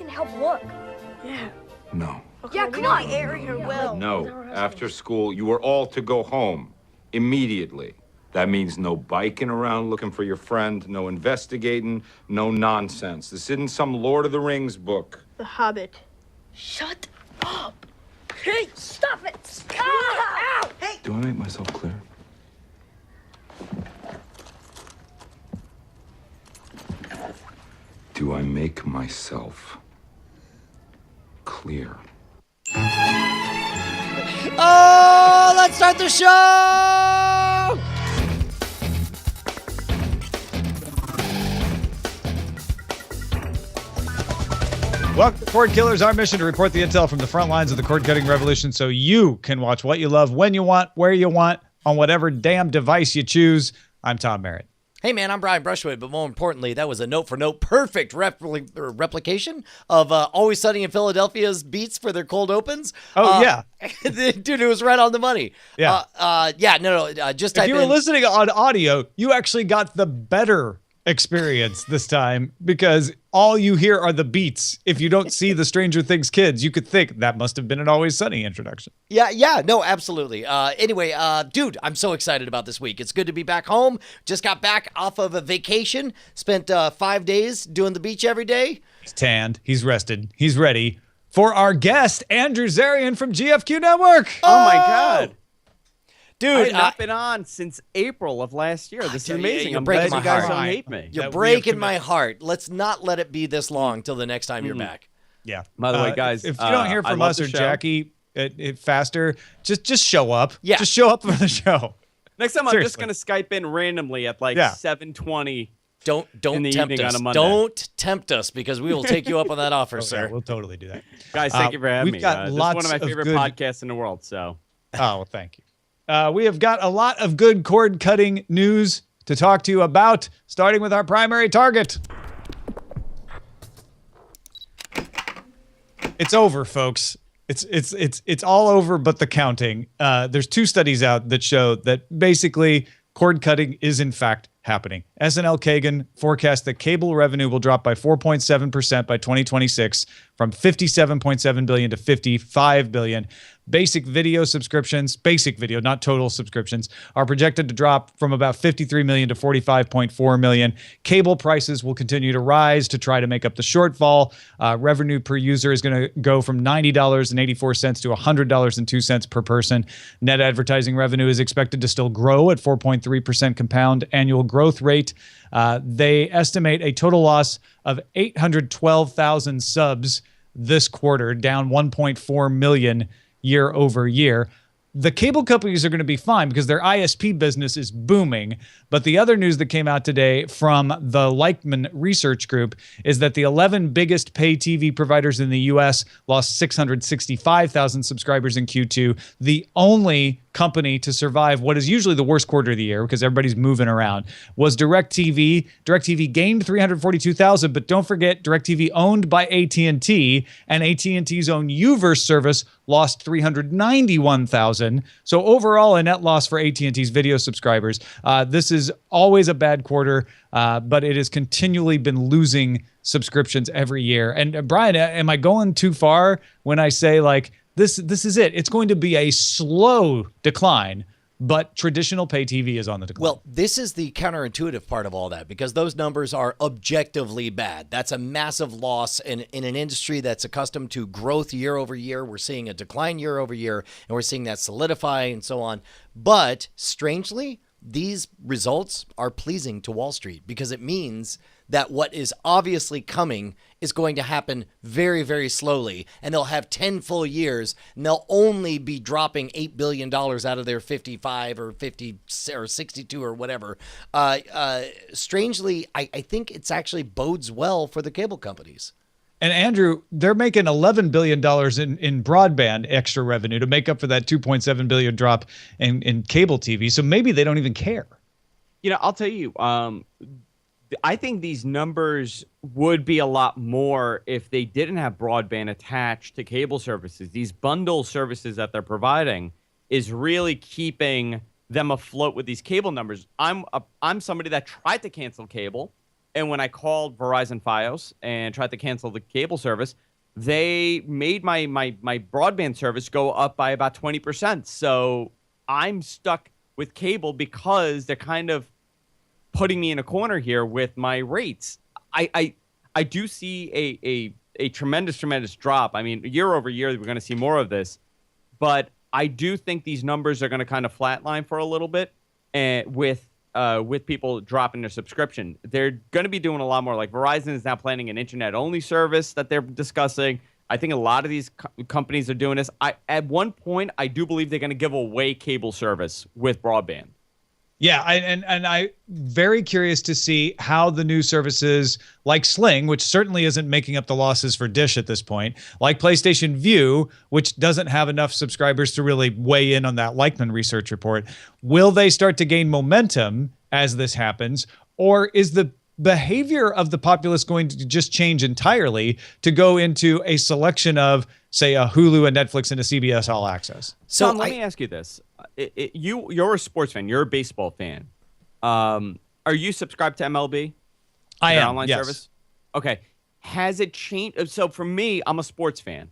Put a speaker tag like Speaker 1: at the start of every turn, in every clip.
Speaker 1: can help look.
Speaker 2: Yeah.
Speaker 3: No.
Speaker 2: Okay,
Speaker 1: Yeah, come on.
Speaker 2: The area well.
Speaker 3: No. After school, you are all to go home immediately. That means no biking around looking for your friend, no investigating, no nonsense. This isn't some Lord of the Rings book.
Speaker 2: The Hobbit.
Speaker 1: Shut up. Hey, stop it. Stop. Ow. Hey.
Speaker 3: Do I make myself clear? Do I make myself clear?
Speaker 4: Oh, let's start the show!
Speaker 5: Welcome to Cordkillers, our mission to report the intel from the front lines of the cord-cutting revolution so you can watch what you love, when you want, where you want, on whatever damn device you choose. I'm Tom Merritt.
Speaker 4: Hey man, I'm Brian Brushwood, but more importantly, that was a note-for-note perfect replication of Always Sunny in Philadelphia's beats for their cold opens.
Speaker 5: Oh, yeah.
Speaker 4: Dude, it was right on the money.
Speaker 5: Yeah.
Speaker 4: Just
Speaker 5: If
Speaker 4: type
Speaker 5: you were
Speaker 4: in...
Speaker 5: listening on audio, you actually got the better experience this time because all you hear are the beats. If you don't see the Stranger Things kids, you could think that must have been an Always Sunny introduction.
Speaker 4: Yeah, no, absolutely. Anyway, dude, I'm so excited about this week. It's good to be back home. Just got back off of a vacation. Spent 5 days doing the beach every day.
Speaker 5: He's tanned. He's rested. He's ready for our guest, Andrew Zarian from GFQ Network.
Speaker 6: Oh my God.
Speaker 4: Dude,
Speaker 6: I have not been on since April of last year. This is amazing.
Speaker 4: you're
Speaker 6: I'm
Speaker 4: breaking
Speaker 6: glad you
Speaker 4: my
Speaker 6: guys
Speaker 4: heart.
Speaker 6: don't hate me.
Speaker 4: You're
Speaker 5: That we
Speaker 4: breaking
Speaker 5: have
Speaker 4: my heart. Let's not let it be this long till the next time you're back.
Speaker 5: Yeah.
Speaker 6: By the way, guys,
Speaker 5: if you don't hear
Speaker 6: I
Speaker 5: from
Speaker 6: love
Speaker 5: us
Speaker 6: the
Speaker 5: or
Speaker 6: show.
Speaker 5: Jackie faster, just show up.
Speaker 4: Yeah.
Speaker 5: Just show up for the show.
Speaker 6: Next time, I'm just
Speaker 5: Seriously.
Speaker 6: going to Skype in randomly at like
Speaker 5: Yeah.
Speaker 6: 7:20.
Speaker 4: Don't
Speaker 6: In the
Speaker 4: tempt
Speaker 6: evening
Speaker 4: us.
Speaker 6: on a Monday.
Speaker 4: Don't tempt us because we will take you up on that offer,
Speaker 5: Yeah,
Speaker 4: sir.
Speaker 5: we'll totally do that.
Speaker 6: Guys, thank you for having
Speaker 5: we've
Speaker 6: me.
Speaker 5: got
Speaker 6: This is
Speaker 5: lots
Speaker 6: one of my
Speaker 5: of
Speaker 6: favorite
Speaker 5: good-
Speaker 6: podcasts in the world. So
Speaker 5: Oh, well, thank you. We have got a lot of good cord cutting news to talk to you about, starting with our primary target. It's over, folks. It's all over but the counting. There's 2 studies out that show that basically cord cutting is in fact happening. SNL Kagan forecast that cable revenue will drop by 4.7% by 2026 from $57.7 billion to $55 billion. Basic video subscriptions, basic video, not total subscriptions, are projected to drop from about 53 million to 45.4 million. Cable prices will continue to rise to try to make up the shortfall. Revenue per user is going to go from $90.84 to $100.02 per person. Net advertising revenue is expected to still grow at 4.3% compound annual growth rate. They estimate a total loss of 812,000 subs this quarter, down 1.4 million year over year. The cable companies are going to be fine because their ISP business is booming. But the other news that came out today from the Leichtman Research Group is that the 11 biggest pay TV providers in the U.S. lost 665,000 subscribers in Q2. The only company to survive what is usually the worst quarter of the year because everybody's moving around was DirecTV. DirecTV gained 342,000, but don't forget DirecTV owned by AT&T, and AT&T's own Uverse service lost 391,000. So overall, a net loss for AT&T's video subscribers. This is always a bad quarter, but it has continually been losing subscriptions every year. And Brian, am I going too far when I say like this is it? It's going to be a slow decline, but traditional pay TV is on the decline.
Speaker 4: Well, this is the counterintuitive part of all that because those numbers are objectively bad. That's a massive loss in an industry that's accustomed to growth year over year. We're seeing a decline year over year, and we're seeing that solidify and so on. But strangely, these results are pleasing to Wall Street because it means that what is obviously coming is going to happen very, very slowly, and they'll have 10 full years, and they'll only be dropping $8 billion out of their 55 or 50 or 62 or whatever. Strangely, I think it's actually bodes well for the cable companies.
Speaker 5: And Andrew, they're making $11 billion in broadband extra revenue to make up for that $2.7 billion drop in cable TV. So maybe they don't even care.
Speaker 6: you know, I'll tell you. I think these numbers would be a lot more if they didn't have broadband attached to cable services. These bundle services that they're providing is really keeping them afloat with these cable numbers. I'm somebody that tried to cancel cable And when I called Verizon Fios and tried to cancel the cable service, they made my broadband service go up by about 20%. So I'm stuck with cable because they're kind of putting me in a corner here with my rates. I do see a tremendous drop. I mean, year over year, we're going to see more of this. But I do think these numbers are going to kind of flatline for a little bit, and with people dropping their subscription. They're going to be doing a lot more. Like Verizon is now planning an internet-only service that they're discussing. I think a lot of these companies are doing this. At one point, I do believe they're going to give away cable service with broadband.
Speaker 5: Yeah, I'm very curious to see how the new services like Sling, which certainly isn't making up the losses for Dish at this point, like PlayStation Vue, which doesn't have enough subscribers to really weigh in on that Leichtman research report. Will they start to gain momentum as this happens, or is the behavior of the populace going to just change entirely to go into a selection of, say, a Hulu, a Netflix, and a CBS All Access?
Speaker 6: So Tom, let me ask you this. You're a sports fan. You're a baseball fan. Are you subscribed to MLB?
Speaker 5: I am,
Speaker 6: online
Speaker 5: yes.
Speaker 6: service? Okay. Has it changed? So for me, I'm a sports fan.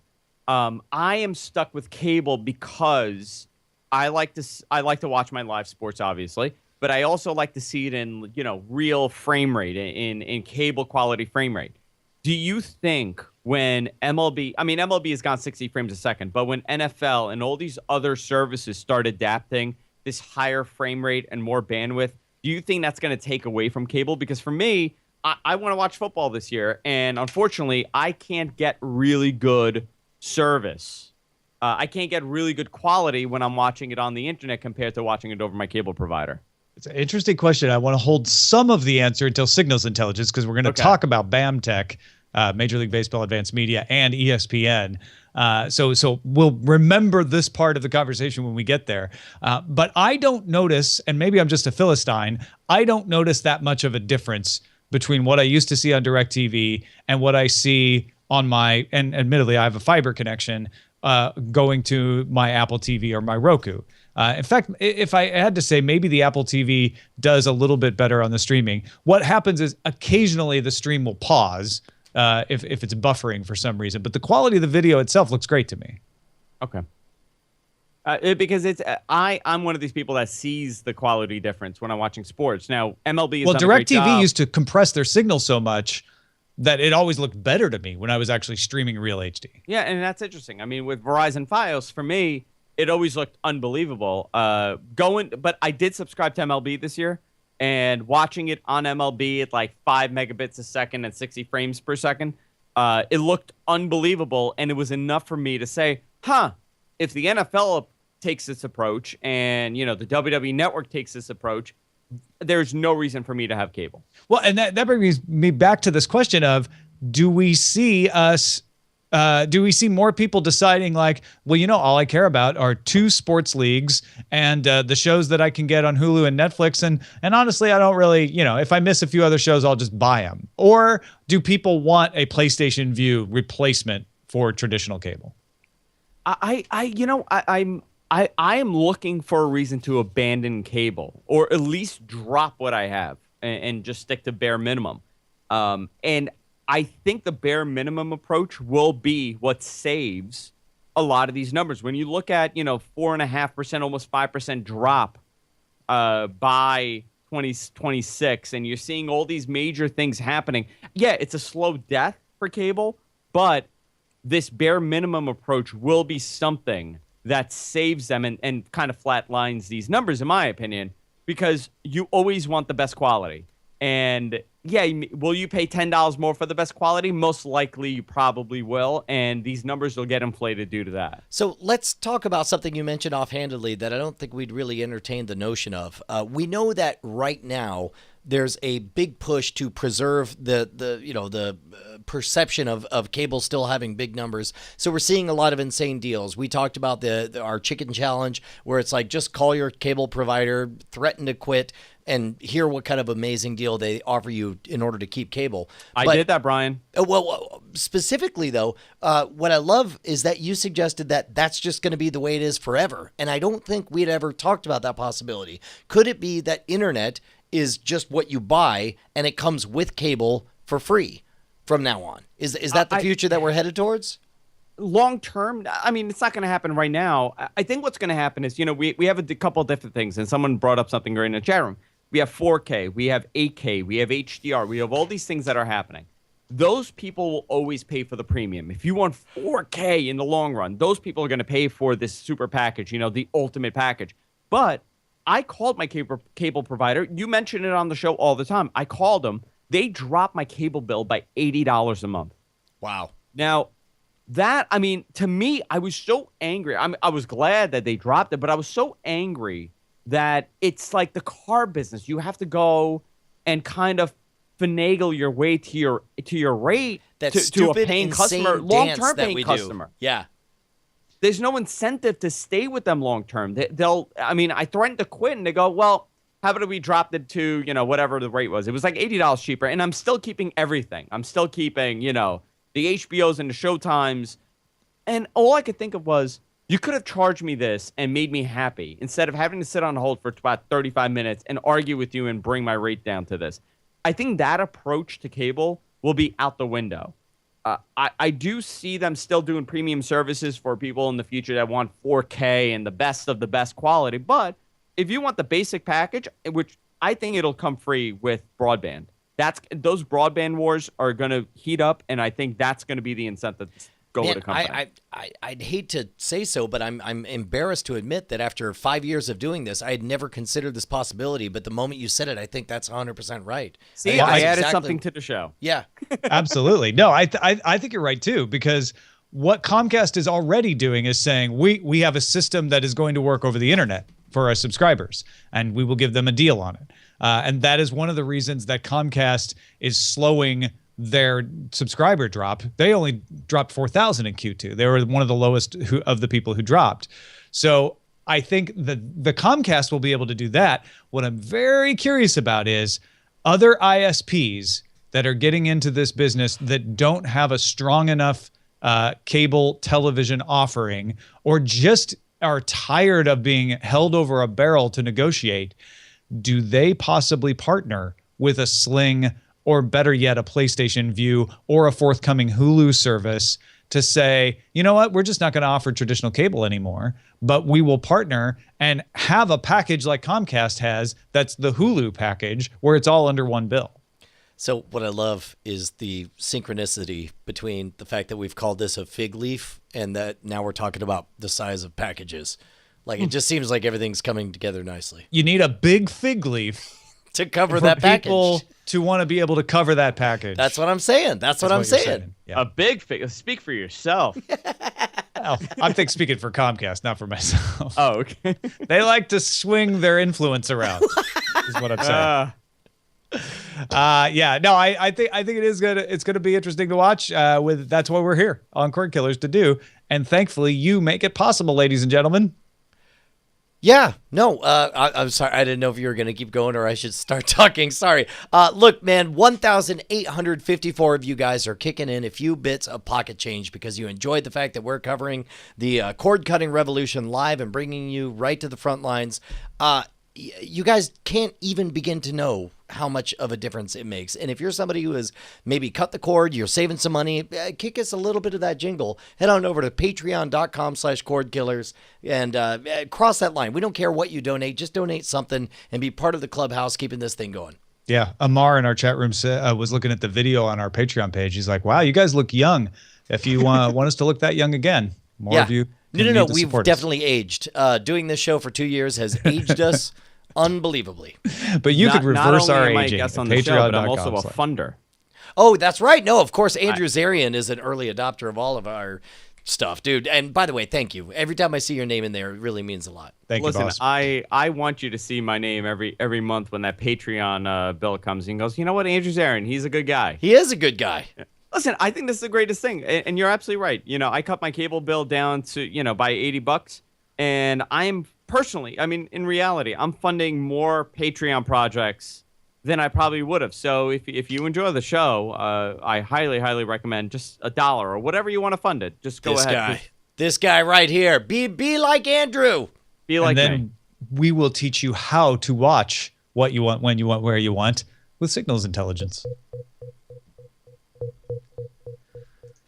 Speaker 6: I am stuck with cable because I like to watch my live sports, obviously, but I also like to see it in, real frame rate, in cable quality frame rate. Do you think when MLB has gone 60 frames a second, but when NFL and all these other services start adapting this higher frame rate and more bandwidth, do you think that's going to take away from cable? Because for me, I want to watch football this year, and unfortunately, I can't get really good service. I can't get really good quality when I'm watching it on the internet compared to watching it over my cable provider.
Speaker 5: It's an interesting question. I want to hold some of the answer until Signals Intelligence, because we're going to talk about BAMTech, Major League Baseball Advanced Media, and ESPN. So we'll remember this part of the conversation when we get there. But I don't notice, and maybe I'm just a Philistine, I don't notice that much of a difference between what I used to see on DirecTV and what I see on my, and admittedly, I have a fiber connection going to my Apple TV or my Roku. In fact, if I had to say, maybe the Apple TV does a little bit better on the streaming. What happens is occasionally the stream will pause if it's buffering for some reason, but the quality of the video itself looks great to me.
Speaker 6: Okay. Because I'm one of these people that sees the quality difference when I'm watching sports. Now, MLB is
Speaker 5: DirecTV used to compress their signal so much that it always looked better to me when I was actually streaming real HD.
Speaker 6: Yeah, and that's interesting. I mean, with Verizon Fios, for me, it always looked unbelievable. But I did subscribe to MLB this year, and watching it on MLB at like 5 megabits a second and 60 frames per second, it looked unbelievable, and it was enough for me to say, if the NFL takes this approach and, the WWE Network takes this approach, there's no reason for me to have cable.
Speaker 5: Well, and that brings me back to this question of, do we see more people deciding like, well, all I care about are 2 sports leagues and the shows that I can get on Hulu and Netflix. And honestly, I don't really, if I miss a few other shows, I'll just buy them. Or do people want a PlayStation Vue replacement for traditional cable?
Speaker 6: I am looking for a reason to abandon cable, or at least drop what I have and just stick to bare minimum. And I think the bare minimum approach will be what saves a lot of these numbers. When you look at, 4.5%, almost 5% drop by 2026, and you're seeing all these major things happening. Yeah, it's a slow death for cable, but this bare minimum approach will be something that saves them and kind of flatlines these numbers, in my opinion, because you always want the best quality. And yeah, will you pay $10 more for the best quality? Most likely you probably will, and these numbers will get inflated due to that.
Speaker 4: So let's talk about something you mentioned offhandedly that I don't think we'd really entertain the notion of. We know that right now there's a big push to preserve the perception of cable still having big numbers. So we're seeing a lot of insane deals. We talked about our chicken challenge, where it's like, just call your cable provider, threaten to quit, and hear what kind of amazing deal they offer you in order to keep cable.
Speaker 6: I did that, Brian.
Speaker 4: Well, specifically, though, what I love is that you suggested that that's just going to be the way it is forever. And I don't think we'd ever talked about that possibility. Could it be that internet is just what you buy, and it comes with cable for free from now on. Is that the future that we're headed towards?
Speaker 6: Long term, I mean, it's not going to happen right now. I think what's going to happen is, we have a couple of different things, and someone brought up something in the chat room. We have 4K, we have 8K, we have HDR, we have all these things that are happening. Those people will always pay for the premium. If you want 4K in the long run, those people are going to pay for this super package, the ultimate package. But I called my cable provider. You mention it on the show all the time. I called them. They dropped my cable bill by $80 a month.
Speaker 4: Wow.
Speaker 6: Now, to me, I was so angry. I was glad that they dropped it, but I was so angry that it's like the car business. You have to go and kind of finagle your way to your rate to a paying customer, long-term paying customer.
Speaker 4: Yeah.
Speaker 6: There's no incentive to stay with them long-term. I threatened to quit, and they go, well, how about we dropped it to, whatever the rate was? It was like $80 cheaper, and I'm still keeping everything. I'm still keeping, the HBOs and the Showtimes. And all I could think of was, you could have charged me this and made me happy instead of having to sit on hold for about 35 minutes and argue with you and bring my rate down to this. I think that approach to cable will be out the window. I do see them still doing premium services for people in the future that want 4K and the best of the best quality. But if you want the basic package, which I think it'll come free with broadband, those broadband wars are going to heat up, and I think that's going to be the incentive to go with a company.
Speaker 4: I'd hate to say so, but I'm embarrassed to admit that after 5 years of doing this, I had never considered this possibility. But the moment you said it, I think that's 100% right.
Speaker 6: See, I added something to the show.
Speaker 4: Yeah,
Speaker 5: absolutely. No, I think you're right too, because what Comcast is already doing is saying we have a system that is going to work over the internet for our subscribers, and we will give them a deal on it. And that is one of the reasons that Comcast is slowing their subscriber drop. They only dropped 4,000 in Q2. They were one of the lowest of the people who dropped. So I think that the Comcast will be able to do that. What I'm very curious about is other ISPs that are getting into this business that don't have a strong enough cable television offering, or just are tired of being held over a barrel to negotiate. Do they possibly partner with a Sling, or better yet, a PlayStation View, or a forthcoming Hulu service to say, you know what, we're just not going to offer traditional cable anymore, but we will partner and have a package like Comcast has, that's the Hulu package, where it's all under one bill.
Speaker 4: So what I love is the synchronicity between the fact that we've called this a fig leaf and that now we're talking about the size of packages. Like, it just seems like everything's coming together nicely.
Speaker 5: You need a big fig leaf
Speaker 4: to cover that package.
Speaker 5: People to want to be able to cover that package.
Speaker 4: That's what I'm saying. That's what I'm saying.
Speaker 6: Yeah. A big fig. Speak for yourself.
Speaker 5: Well, I'm speaking for Comcast, not for myself.
Speaker 6: Oh, okay.
Speaker 5: They like to swing their influence around. Is what I'm saying. I think it's gonna be interesting to watch. That's what we're here on Cordkillers to do, and thankfully you make it possible, ladies and gentlemen.
Speaker 4: Yeah, no, I'm sorry. I didn't know if you were going to keep going or I should start talking. Sorry. Look, man, 1,854 of you guys are kicking in a few bits of pocket change because you enjoyed the fact that we're covering the cord cutting revolution live and bringing you right to the front lines. You guys can't even begin to know how much of a difference it makes. And if you're somebody who has maybe cut the cord, you're saving some money, kick us a little bit of that jingle. Head on over to patreon.com/cordkillers and cross that line. We don't care what you donate. Just donate something and be part of the clubhouse keeping this thing going.
Speaker 5: Yeah. Amar in our chat room was looking at the video on our Patreon page. He's like, wow, you guys look young. If you want us to look that young again, more of you.
Speaker 4: No. We've definitely aged. Doing this show for 2 years has aged us unbelievably.
Speaker 5: But you could reverse our aging.
Speaker 6: On the show, but I'm also a funder.
Speaker 4: Oh, that's right. No, of course, Andrew Zarian is an early adopter of all of our stuff, dude. And by the way, thank you. Every time I see your name in there, it really means a lot.
Speaker 5: Thank you, boss.
Speaker 6: I want you to see my name every month when that Patreon bill comes in. Goes, you know what, Andrew Zarian, he's a good guy.
Speaker 4: He is a good guy.
Speaker 6: Listen, I think this is the greatest thing, and you're absolutely right. I cut my cable bill down to by $80, and I'm personally, in reality, I'm funding more Patreon projects than I probably would have. So if you enjoy the show, I highly, highly recommend just $1 or whatever you want to fund it. Just go ahead.
Speaker 4: This guy right here. Be like Andrew.
Speaker 6: Be like
Speaker 5: me. And then we will teach you how to watch what you want, when you want, where you want with signals intelligence.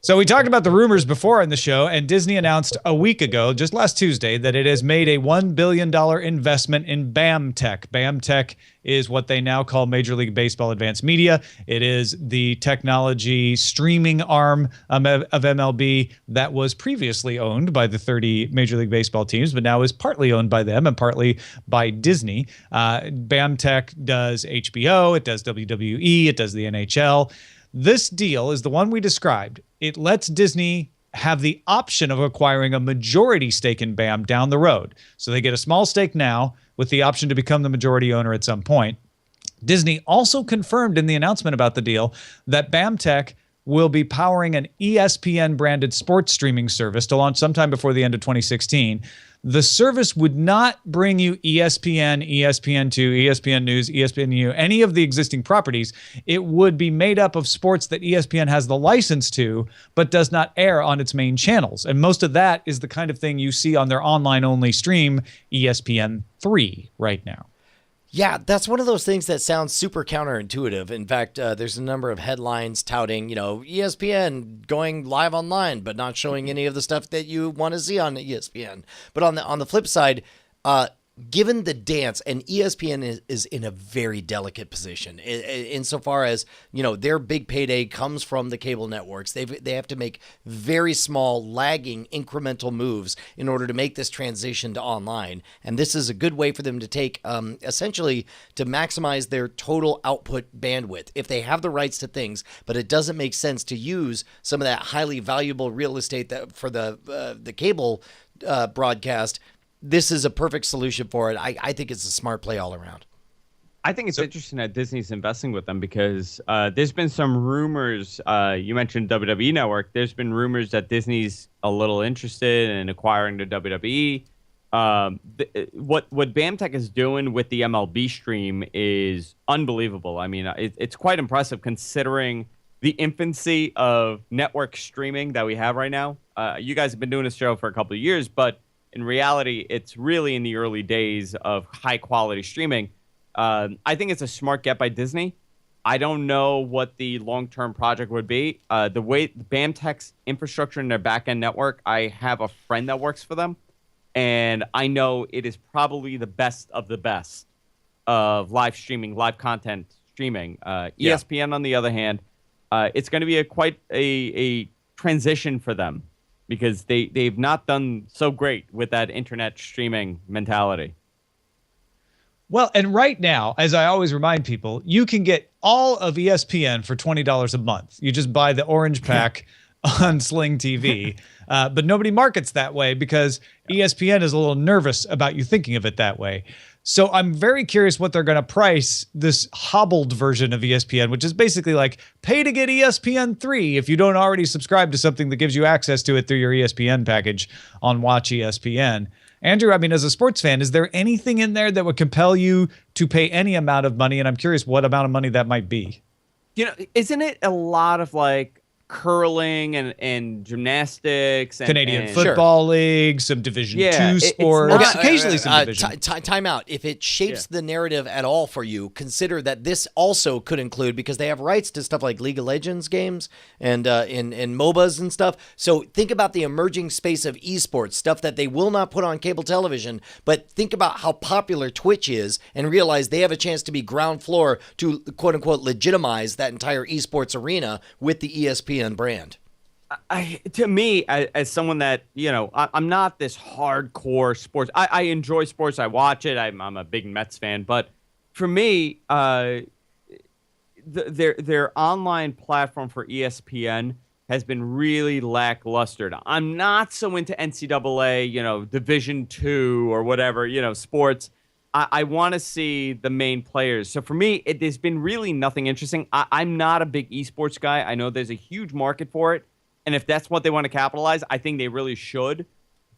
Speaker 5: So we talked about the rumors before in the show, and Disney announced a week ago, just last Tuesday, that it has made a $1 billion investment in BAMTech. BAMTech is what they now call Major League Baseball Advanced Media. It is the technology streaming arm of MLB that was previously owned by the 30 Major League Baseball teams, but now is partly owned by them and partly by Disney. BAMTech does HBO, it does WWE, it does the NHL. This deal is the one we described. It lets Disney have the option of acquiring a majority stake in BAM down the road. So they get a small stake now with the option to become the majority owner at some point. Disney also confirmed in the announcement about the deal that BAMTech will be powering an ESPN branded sports streaming service to launch sometime before the end of 2016. The service would not bring you ESPN, ESPN2, ESPN News, ESPNU, any of the existing properties. It would be made up of sports that ESPN has the license to, but does not air on its main channels. And most of that is the kind of thing you see on their online-only stream, ESPN3, right now.
Speaker 4: Yeah, that's one of those things that sounds super counterintuitive. In fact, there's a number of headlines touting, ESPN going live online, but not showing any of the stuff that you want to see on ESPN. But on the flip side, given the dance, and ESPN is in a very delicate position insofar as, their big payday comes from the cable networks. They have to make very small, lagging, incremental moves in order to make this transition to online. And this is a good way for them to take, essentially, to maximize their total output bandwidth. If they have the rights to things, but it doesn't make sense to use some of that highly valuable real estate that for the cable broadcast, this is a perfect solution for it. I think it's a smart play all around.
Speaker 6: I think it's interesting that Disney's investing with them because there's been some rumors. You mentioned WWE Network. There's been rumors that Disney's a little interested in acquiring the WWE. What BAMTech is doing with the MLB stream is unbelievable. I mean, it's quite impressive considering the infancy of network streaming that we have right now. You guys have been doing this show for a couple of years, but in reality, it's really in the early days of high-quality streaming. I think it's a smart get by Disney. I don't know what the long-term project would be. The way BAMTech's infrastructure and their back-end network, I have a friend that works for them, and I know it is probably the best of the best of live streaming, live content streaming. ESPN, on the other hand, it's going to be quite a transition for them, because they've not done so great with that internet streaming mentality.
Speaker 5: Well, and right now, as I always remind people, you can get all of ESPN for $20 a month. You just buy the orange pack on Sling TV. But nobody markets that way because ESPN is a little nervous about you thinking of it that way. So I'm very curious what they're going to price this hobbled version of ESPN, which is basically like pay to get ESPN3 if you don't already subscribe to something that gives you access to it through your ESPN package on Watch ESPN. Andrew, I mean, as a sports fan, is there anything in there that would compel you to pay any amount of money? And I'm curious what amount of money that might be.
Speaker 6: Isn't it a lot of like curling and gymnastics and
Speaker 5: Canadian Football League, some Division II sports, occasionally some Division.
Speaker 4: Time out. If it shapes the narrative at all for you, consider that this also could include, because they have rights to stuff like League of Legends games and in MOBAs and stuff. So think about the emerging space of esports, stuff that they will not put on cable television, but think about how popular Twitch is and realize they have a chance to be ground floor to quote unquote legitimize that entire esports arena with the ESPN brand.
Speaker 6: To me, as someone that, I'm not this hardcore sports. I enjoy sports. I watch it. I'm a big Mets fan. But for me, their online platform for ESPN has been really lackluster. I'm not so into NCAA, Division II or whatever, sports. I want to see the main players. So for me, there's been really nothing interesting. I'm not a big esports guy. I know there's a huge market for it. And if that's what they want to capitalize, I think they really should.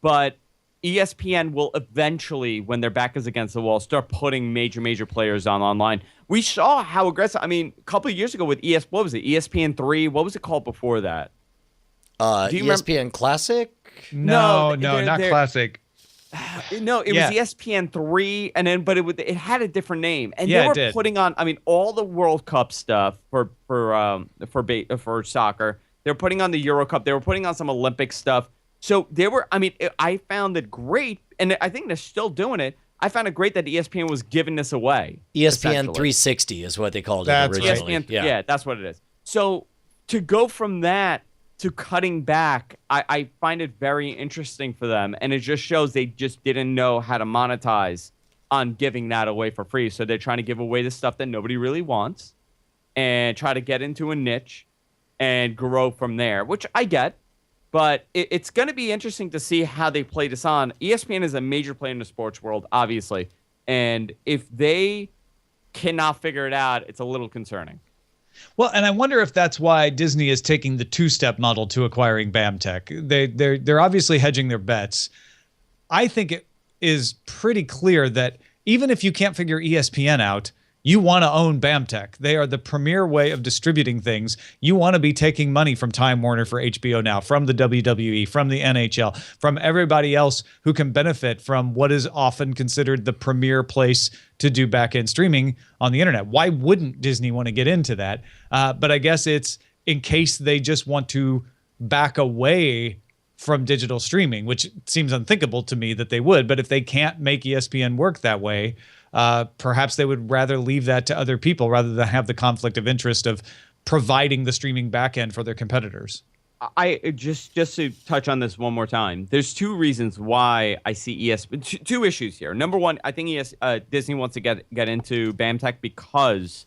Speaker 6: But ESPN will eventually, when their back is against the wall, start putting major players on online. We saw how aggressive. I mean, a couple of years ago with what was it? ESPN3? What was it called before that?
Speaker 4: ESPN Classic?
Speaker 5: No, not Classic.
Speaker 6: No, it was ESPN3, and then it had a different name, and they were putting on. I mean, all the World Cup stuff for soccer. They were putting on the Euro Cup. They were putting on some Olympic stuff. So they were. I mean, I found it great, and I think they're still doing it. I found it great that ESPN was giving this away.
Speaker 4: ESPN 360 is what they called it originally.
Speaker 6: Right. Yeah, that's what it is. So to go from that to cutting back, I find it very interesting for them. And it just shows they just didn't know how to monetize on giving that away for free. So they're trying to give away the stuff that nobody really wants and try to get into a niche and grow from there, which I get. But it's going to be interesting to see how they play this on. ESPN is a major player in the sports world, obviously. And if they cannot figure it out, it's a little concerning.
Speaker 5: Well, and I wonder if that's why Disney is taking the two-step model to acquiring BAMTech. They're obviously hedging their bets. I think it is pretty clear that even if you can't figure ESPN out, you want to own BAMTech. They are the premier way of distributing things. You want to be taking money from Time Warner for HBO Now, from the WWE, from the NHL, from everybody else who can benefit from what is often considered the premier place to do back-end streaming on the internet. Why wouldn't Disney want to get into that? But I guess it's in case they just want to back away from digital streaming, which seems unthinkable to me that they would. But if they can't make ESPN work that way, perhaps they would rather leave that to other people rather than have the conflict of interest of providing the streaming backend for their competitors.
Speaker 6: I just to touch on this one more time. There's two reasons why I see ESPN. Two issues here. Number one, I think Disney wants to get into BAMTech because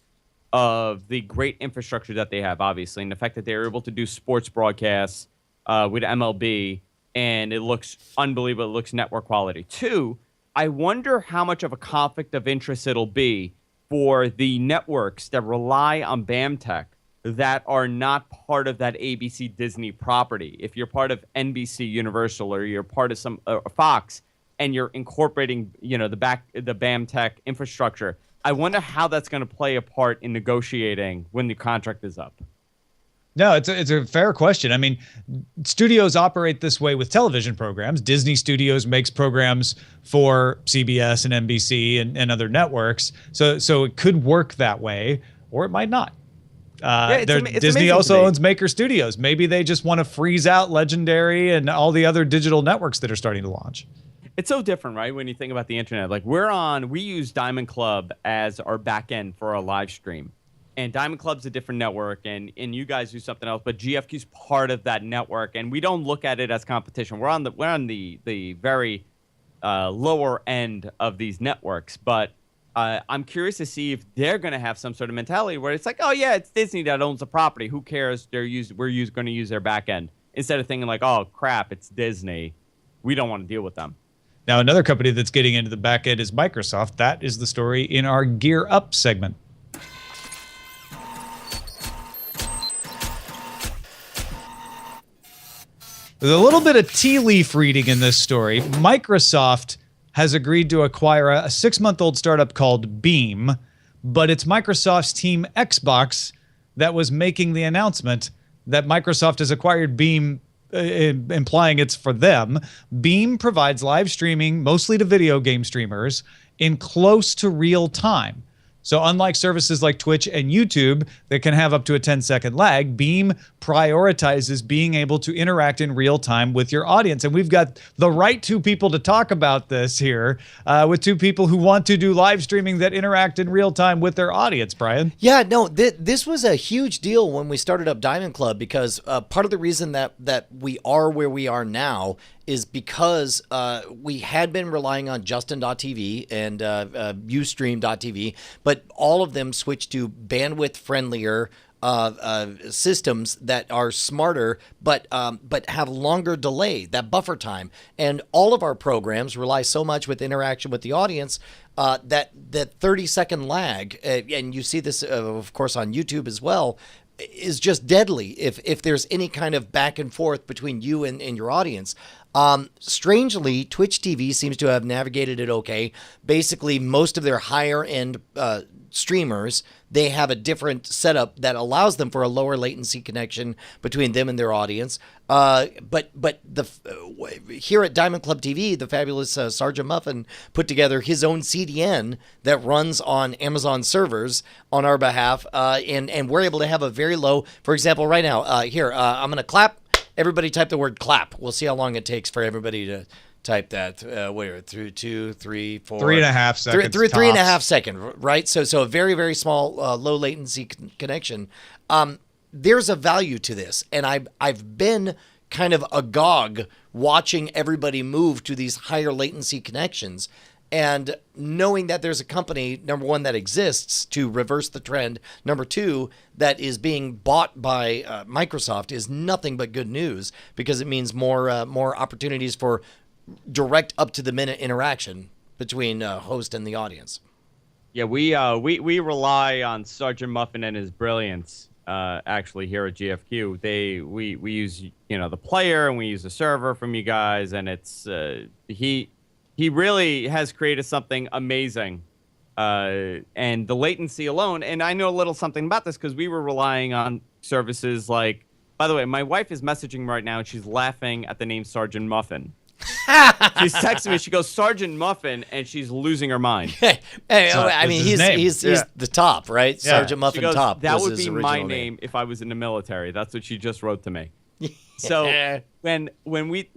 Speaker 6: of the great infrastructure that they have, obviously, and the fact that they're able to do sports broadcasts with MLB, and it looks unbelievable. It looks network quality. Two, I wonder how much of a conflict of interest it'll be for the networks that rely on BAMTech that are not part of that ABC Disney property. If you're part of NBC Universal or you're part of some Fox and you're incorporating, the BAMTech infrastructure, I wonder how that's going to play a part in negotiating when the contract is up.
Speaker 5: No, it's a fair question. I mean, studios operate this way with television programs. Disney Studios makes programs for CBS and NBC and other networks. So it could work that way, or it might not. Disney also owns Maker Studios. Maybe they just want to freeze out Legendary and all the other digital networks that are starting to launch.
Speaker 6: It's so different, right? When you think about the internet, like we use Diamond Club as our back end for our live stream. And Diamond Club's a different network, and you guys do something else. But GFQ's part of that network, and we don't look at it as competition. We're on the very lower end of these networks. But I'm curious to see if they're going to have some sort of mentality where it's like, oh yeah, it's Disney that owns the property. Who cares? We're going to use their back end, instead of thinking like, oh crap, it's Disney. We don't want to deal with them.
Speaker 5: Now another company that's getting into the back end is Microsoft. That is the story in our Gear Up segment. There's a little bit of tea leaf reading in this story. Microsoft has agreed to acquire a 6-month-old startup called Beam, but it's Microsoft's Team Xbox that was making the announcement that Microsoft has acquired Beam, implying it's for them. Beam provides live streaming, mostly to video game streamers, in close to real time. So unlike services like Twitch and YouTube that can have up to a 10-second lag, Beam prioritizes being able to interact in real time with your audience. And we've got the right two people to talk about this here with two people who want to do live streaming that interact in real time with their audience, Brian.
Speaker 4: Yeah, no, this was a huge deal when we started up Diamond Club because part of the reason that we are where we are now is because we had been relying on Justin.tv and Ustream.tv, but all of them switched to bandwidth-friendlier systems that are smarter, but have longer delay, that buffer time. And all of our programs rely so much with interaction with the audience that 30-second lag, and you see this, of course, on YouTube as well, is just deadly if there's any kind of back and forth between you and your audience. Strangely, Twitch TV seems to have navigated it okay. Basically, most of their higher end streamers, they have a different setup that allows them for a lower latency connection between them and their audience. But here at Diamond Club TV, the fabulous Sergeant Muffin put together his own CDN that runs on Amazon servers on our behalf, and we're able to have a very low. For example, right now, I'm going to clap. Everybody type the word clap. We'll see how long it takes for everybody to type that. Where through 2, 3, 4,
Speaker 5: 3.5 seconds.
Speaker 4: Three and a half second, right? So a very, very small, low latency connection. There's a value to this, and I've been kind of agog watching everybody move to these higher latency connections. And knowing that there's a company, number one, that exists to reverse the trend, number two, that is being bought by Microsoft is nothing but good news, because it means more opportunities for direct up-to-the-minute interaction between host and the audience.
Speaker 6: Yeah, we rely on Sergeant Muffin and his brilliance. Actually, here at GFQ, we use the player, and we use the server from you guys, and it's He really has created something amazing, and the latency alone. And I know a little something about this because we were relying on services like. By the way, my wife is messaging me right now, and she's laughing at the name Sergeant Muffin. She's texting me. She goes, Sergeant Muffin, and she's losing her mind.
Speaker 4: He's the top, right? Yeah. Sergeant Muffin
Speaker 6: goes,
Speaker 4: top.
Speaker 6: That would be my name if I was in the military. That's what she just wrote to me. So when we,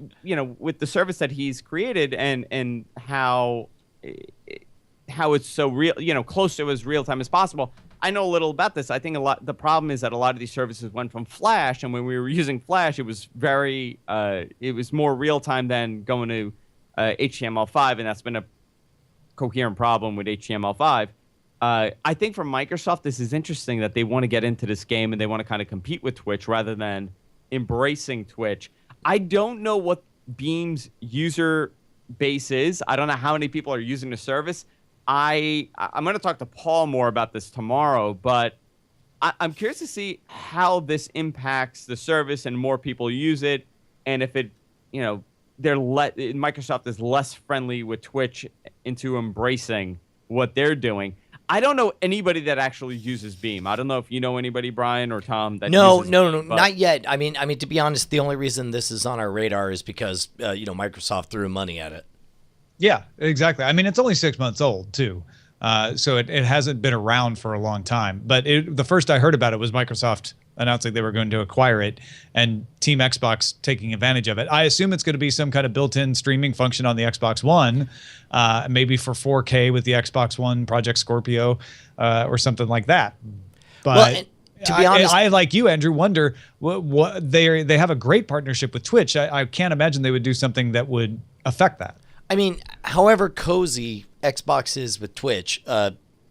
Speaker 6: with the service that he's created and how it's so real, close to as real time as possible. I know a little about this. I think the problem is that a lot of these services went from Flash, and when we were using Flash, it was it was more real time than going to HTML5, and that's been a coherent problem with HTML5. I think for Microsoft, this is interesting that they want to get into this game and they want to kind of compete with Twitch rather than embracing Twitch. I don't know what Beam's user base is. I don't know how many people are using the service. I'm going to talk to Paul more about this tomorrow, but I'm curious to see how this impacts the service and more people use it, and if it, Microsoft is less friendly with Twitch into embracing what they're doing. I don't know anybody that actually uses Beam. I don't know if you know anybody, Brian or Tom, that
Speaker 4: No,
Speaker 6: uses Beam,
Speaker 4: not yet. I mean, to be honest, the only reason this is on our radar is because Microsoft threw money at it.
Speaker 5: Yeah, exactly. I mean, it's only 6 months old too, so it hasn't been around for a long time. But the first I heard about it was Microsoft announcing they were going to acquire it, and Team Xbox taking advantage of it. I assume it's going to be some kind of built-in streaming function on the Xbox One, maybe for 4K with the Xbox One Project Scorpio, or something like that. But
Speaker 4: to be honest,
Speaker 5: I like you, Andrew, wonder what they have a great partnership with Twitch. I can't imagine they would do something that would affect that.
Speaker 4: I mean, however cozy Xbox is with Twitch,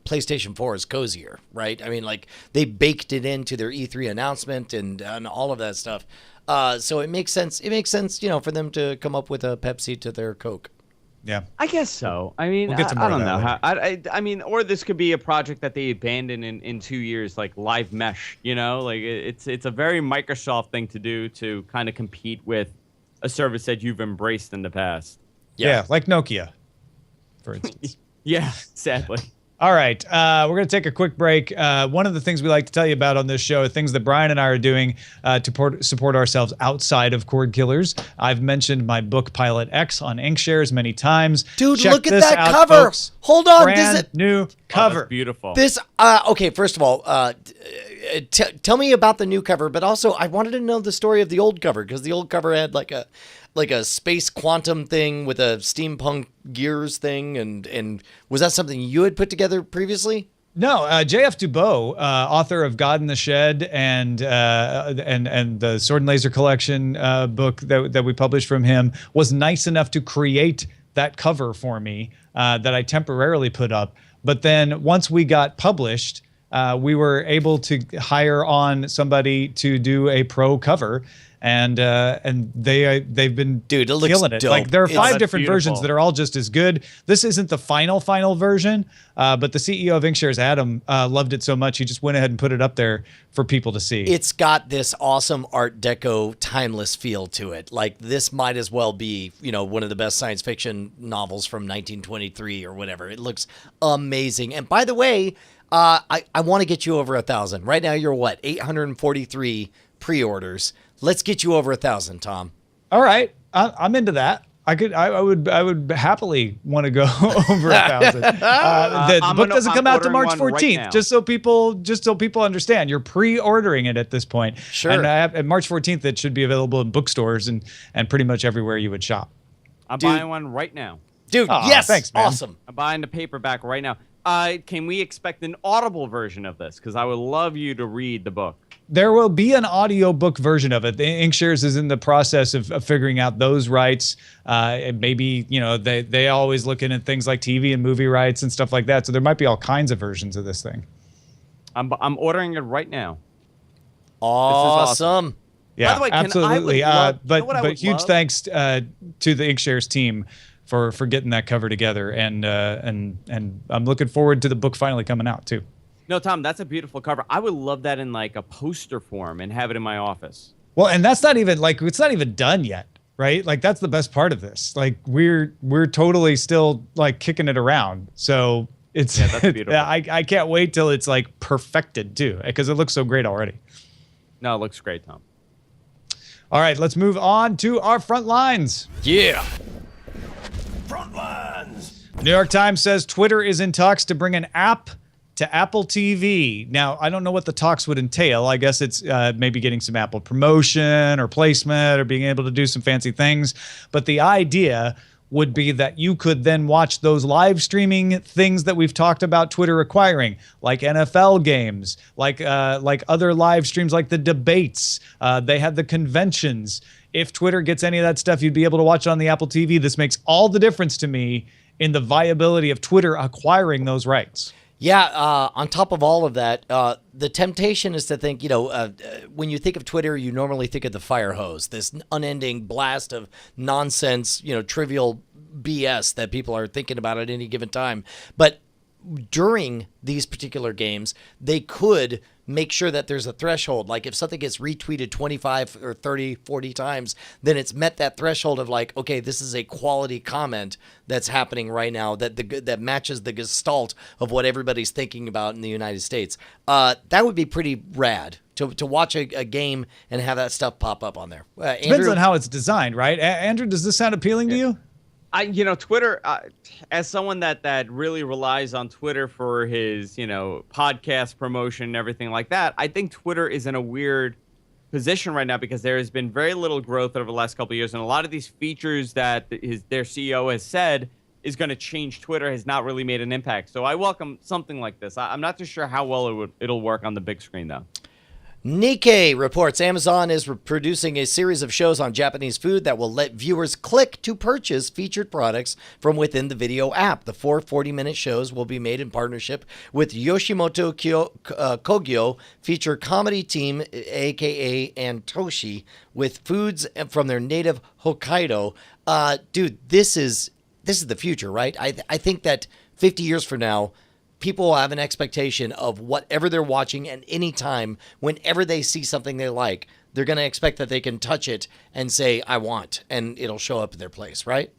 Speaker 4: PlayStation 4 is cozier, right? I mean, like, they baked it into their E3 announcement and all of that stuff. So it makes sense. It makes sense, for them to come up with a Pepsi to their Coke.
Speaker 5: Yeah,
Speaker 6: I guess so. I mean, I don't know how. I mean, or this could be a project that they abandon in 2 years, like Live Mesh. Like it's a very Microsoft thing to do to kind of compete with a service that you've embraced in the past.
Speaker 5: Yeah, like Nokia, for instance.
Speaker 6: Yeah, sadly.
Speaker 5: All right, we're going to take a quick break. One of the things we like to tell you about on this show are things that Brian and I are doing to support ourselves outside of Cordkillers. I've mentioned my book Pilot X on Inkshares many times.
Speaker 4: Dude,
Speaker 5: Check
Speaker 4: look at
Speaker 5: this
Speaker 4: that
Speaker 5: out,
Speaker 4: cover.
Speaker 5: Folks.
Speaker 4: Hold on.
Speaker 5: Brand new cover.
Speaker 6: That's beautiful.
Speaker 4: This, okay, first of all, tell me about the new cover, but also I wanted to know the story of the old cover, because the old cover had like a space quantum thing with a steampunk gears thing, and was that something you had put together previously?
Speaker 5: No, J.F. Dubois, author of God in the Shed and the Sword and Laser Collection book that we published from him, was nice enough to create that cover for me that I temporarily put up. But then once we got published, we were able to hire on somebody to do a pro cover. And they've been
Speaker 4: Dude, it looks
Speaker 5: killing it.
Speaker 4: dope.
Speaker 5: Like there are 5
Speaker 6: that's
Speaker 5: different versions
Speaker 6: beautiful.
Speaker 5: that are all just as good. This isn't the final version, but the CEO of Inkshares, Adam, loved it so much he just went ahead and put it up there for people to see.
Speaker 4: It's got this awesome Art Deco timeless feel to it. Like this might as well be, one of the best science fiction novels from 1923 or whatever. It looks amazing. And by the way, I want to get you over 1,000. Right now you're what? 843 pre-orders. Let's get you over 1,000, Tom.
Speaker 5: All right, I'm into that. I would happily want to go over 1,000. The book doesn't come out to March 14th.
Speaker 6: Right,
Speaker 5: just so people understand, you're pre-ordering it at this point.
Speaker 4: Sure.
Speaker 5: And at March 14th, it should be available in bookstores and pretty much everywhere you would shop.
Speaker 6: I'm buying one right now.
Speaker 4: Dude,
Speaker 5: Aw,
Speaker 4: yes,
Speaker 5: thanks, man.
Speaker 4: awesome.
Speaker 6: I'm buying the paperback right now. Can we expect an Audible version of this? Because I would love you to read the book.
Speaker 5: There will be an audiobook version of it. The Inkshares is in the process of figuring out those rights. And maybe, they always looking at things like TV and movie rights and stuff like that. So there might be all kinds of versions of this thing.
Speaker 6: I'm ordering it right now.
Speaker 4: Awesome.
Speaker 5: Yeah,
Speaker 6: By the way,
Speaker 5: absolutely. But huge
Speaker 6: love?
Speaker 5: thanks to the Inkshares team for getting that cover together. And I'm looking forward to the book finally coming out too.
Speaker 6: No, Tom, that's a beautiful cover. I would love that in like a poster form and have it in my office.
Speaker 5: Well, and that's not even it's not even done yet, right? Like that's the best part of this. Like we're totally still like kicking it around. So it's
Speaker 6: that's beautiful.
Speaker 5: I can't wait till it's like perfected too, because it looks so great already.
Speaker 6: No, it looks great, Tom.
Speaker 5: All right, let's move on to our front lines.
Speaker 4: Yeah.
Speaker 5: New York Times says Twitter is in talks to bring an app to Apple TV. Now, I don't know what the talks would entail. I guess it's maybe getting some Apple promotion or placement or being able to do some fancy things. But the idea would be that you could then watch those live streaming things that we've talked about Twitter acquiring, like NFL games, like other live streams, like the debates. They have the conventions. If Twitter gets any of that stuff, you'd be able to watch it on the Apple TV. This makes all the difference to me in the viability of Twitter acquiring those rights.
Speaker 4: Yeah, on top of all of that, the temptation is to think, when you think of Twitter, you normally think of the fire hose, this unending blast of nonsense, trivial BS that people are thinking about at any given time. But during these particular games, they could make sure that there's a threshold. Like if something gets retweeted 25 or 30, 40 times, then it's met that threshold of like, okay, this is a quality comment that's happening right now that matches the gestalt of what everybody's thinking about in the United States. That would be pretty rad to watch a game and have that stuff pop up on there.
Speaker 5: Depends on how it's designed, right? Andrew, does this sound appealing to you?
Speaker 6: Twitter, as someone that really relies on Twitter for his, podcast promotion and everything like that, I think Twitter is in a weird position right now because there has been very little growth over the last couple of years. And a lot of these features that their CEO has said is going to change Twitter has not really made an impact. So I welcome something like this. I'm not too sure how well it'll work on the big screen, though.
Speaker 4: Nikkei reports Amazon is producing a series of shows on Japanese food that will let viewers click to purchase featured products from within the video app. The 4 40-minute shows will be made in partnership with Yoshimoto Kogyo, feature comedy team, a.k.a. Antoshi, with foods from their native Hokkaido. Dude, this is the future, right? I think that 50 years from now, people will have an expectation of whatever they're watching at any time. Whenever they see something they like, they're going to expect that they can touch it and say, I want, and it'll show up in their place, right?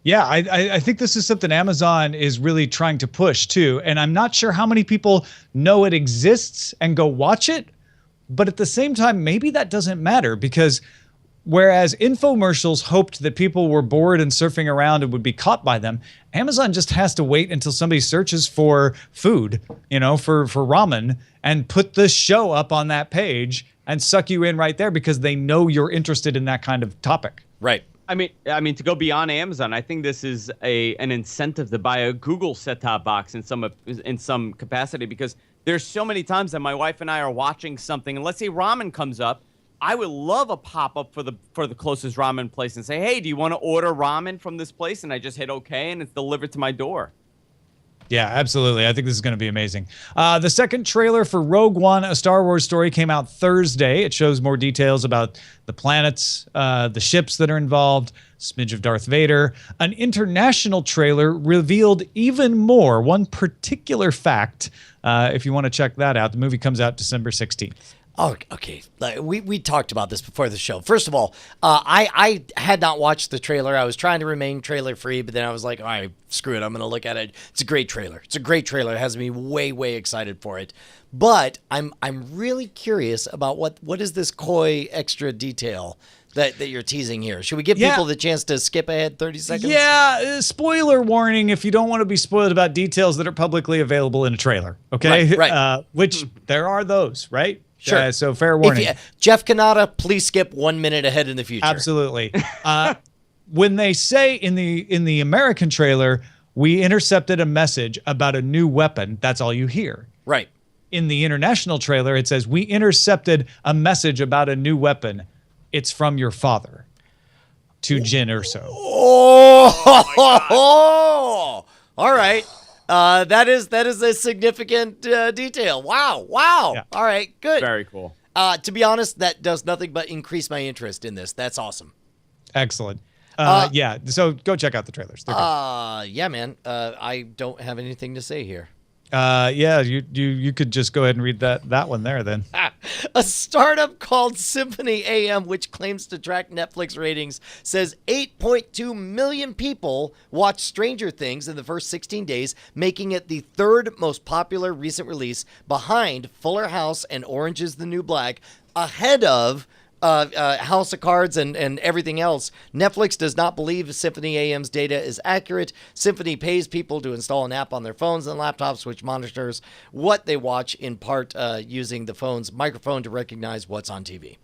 Speaker 5: Yeah, I think this is something Amazon is really trying to push too. And I'm not sure how many people know it exists and go watch it. But at the same time, maybe that doesn't matter because whereas infomercials hoped that people were bored and surfing around and would be caught by them, Amazon just has to wait until somebody searches for food, for ramen, and put the show up on that page and suck you in right there because they know you're interested in that kind of topic.
Speaker 4: Right.
Speaker 6: I mean, to go beyond Amazon, I think this is an incentive to buy a Google set-top box in some capacity because there's so many times that my wife and I are watching something, and let's say ramen comes up. I would love a pop-up for the closest ramen place and say, hey, do you want to order ramen from this place? And I just hit OK, and it's delivered to my door.
Speaker 5: Yeah, absolutely. I think this is going to be amazing. The second trailer for Rogue One, A Star Wars Story, came out Thursday. It shows more details about the planets, the ships that are involved, smidge of Darth Vader. An international trailer revealed even more. One particular fact, if you want to check that out, the movie comes out December 16th.
Speaker 4: Oh, okay. We talked about this before the show. First of all, I had not watched the trailer. I was trying to remain trailer free, but then I was like, all right, screw it. I'm going to look at it. It's a great trailer. It's a great trailer. It has me way, way excited for it. But I'm really curious about what is this coy extra detail that you're teasing here. Should we give people the chance to skip ahead 30 seconds?
Speaker 5: Yeah, spoiler warning if you don't want to be spoiled about details that are publicly available in a trailer, okay?
Speaker 4: Right.
Speaker 5: Which there are those, right?
Speaker 4: Sure.
Speaker 5: So fair warning.
Speaker 4: Jeff Kanata, please skip 1 minute ahead in the future.
Speaker 5: Absolutely. When they say in the American trailer, we intercepted a message about a new weapon, that's all you hear.
Speaker 4: Right.
Speaker 5: In the international trailer, it says, we intercepted a message about a new weapon. It's from your father. To Jyn Erso.
Speaker 4: Oh, all right. That is a significant detail. Wow.
Speaker 5: Yeah.
Speaker 4: All right, good.
Speaker 6: Very cool.
Speaker 4: To be honest, that does nothing but increase my interest in this. That's awesome.
Speaker 5: Excellent. Yeah, so go check out the trailers. They're good.
Speaker 4: Yeah, man. I don't have anything to say here.
Speaker 5: Yeah, you could just go ahead and read that one there then.
Speaker 4: A startup called Symphony AM, which claims to track Netflix ratings, says 8.2 million people watched Stranger Things in the first 16 days, making it the third most popular recent release behind Fuller House and Orange is the New Black, ahead of House of Cards and everything else. Netflix does not believe Symphony AM's data is accurate. Symphony pays people to install an app on their phones and laptops, which monitors what they watch, in part using the phone's microphone to recognize what's on TV.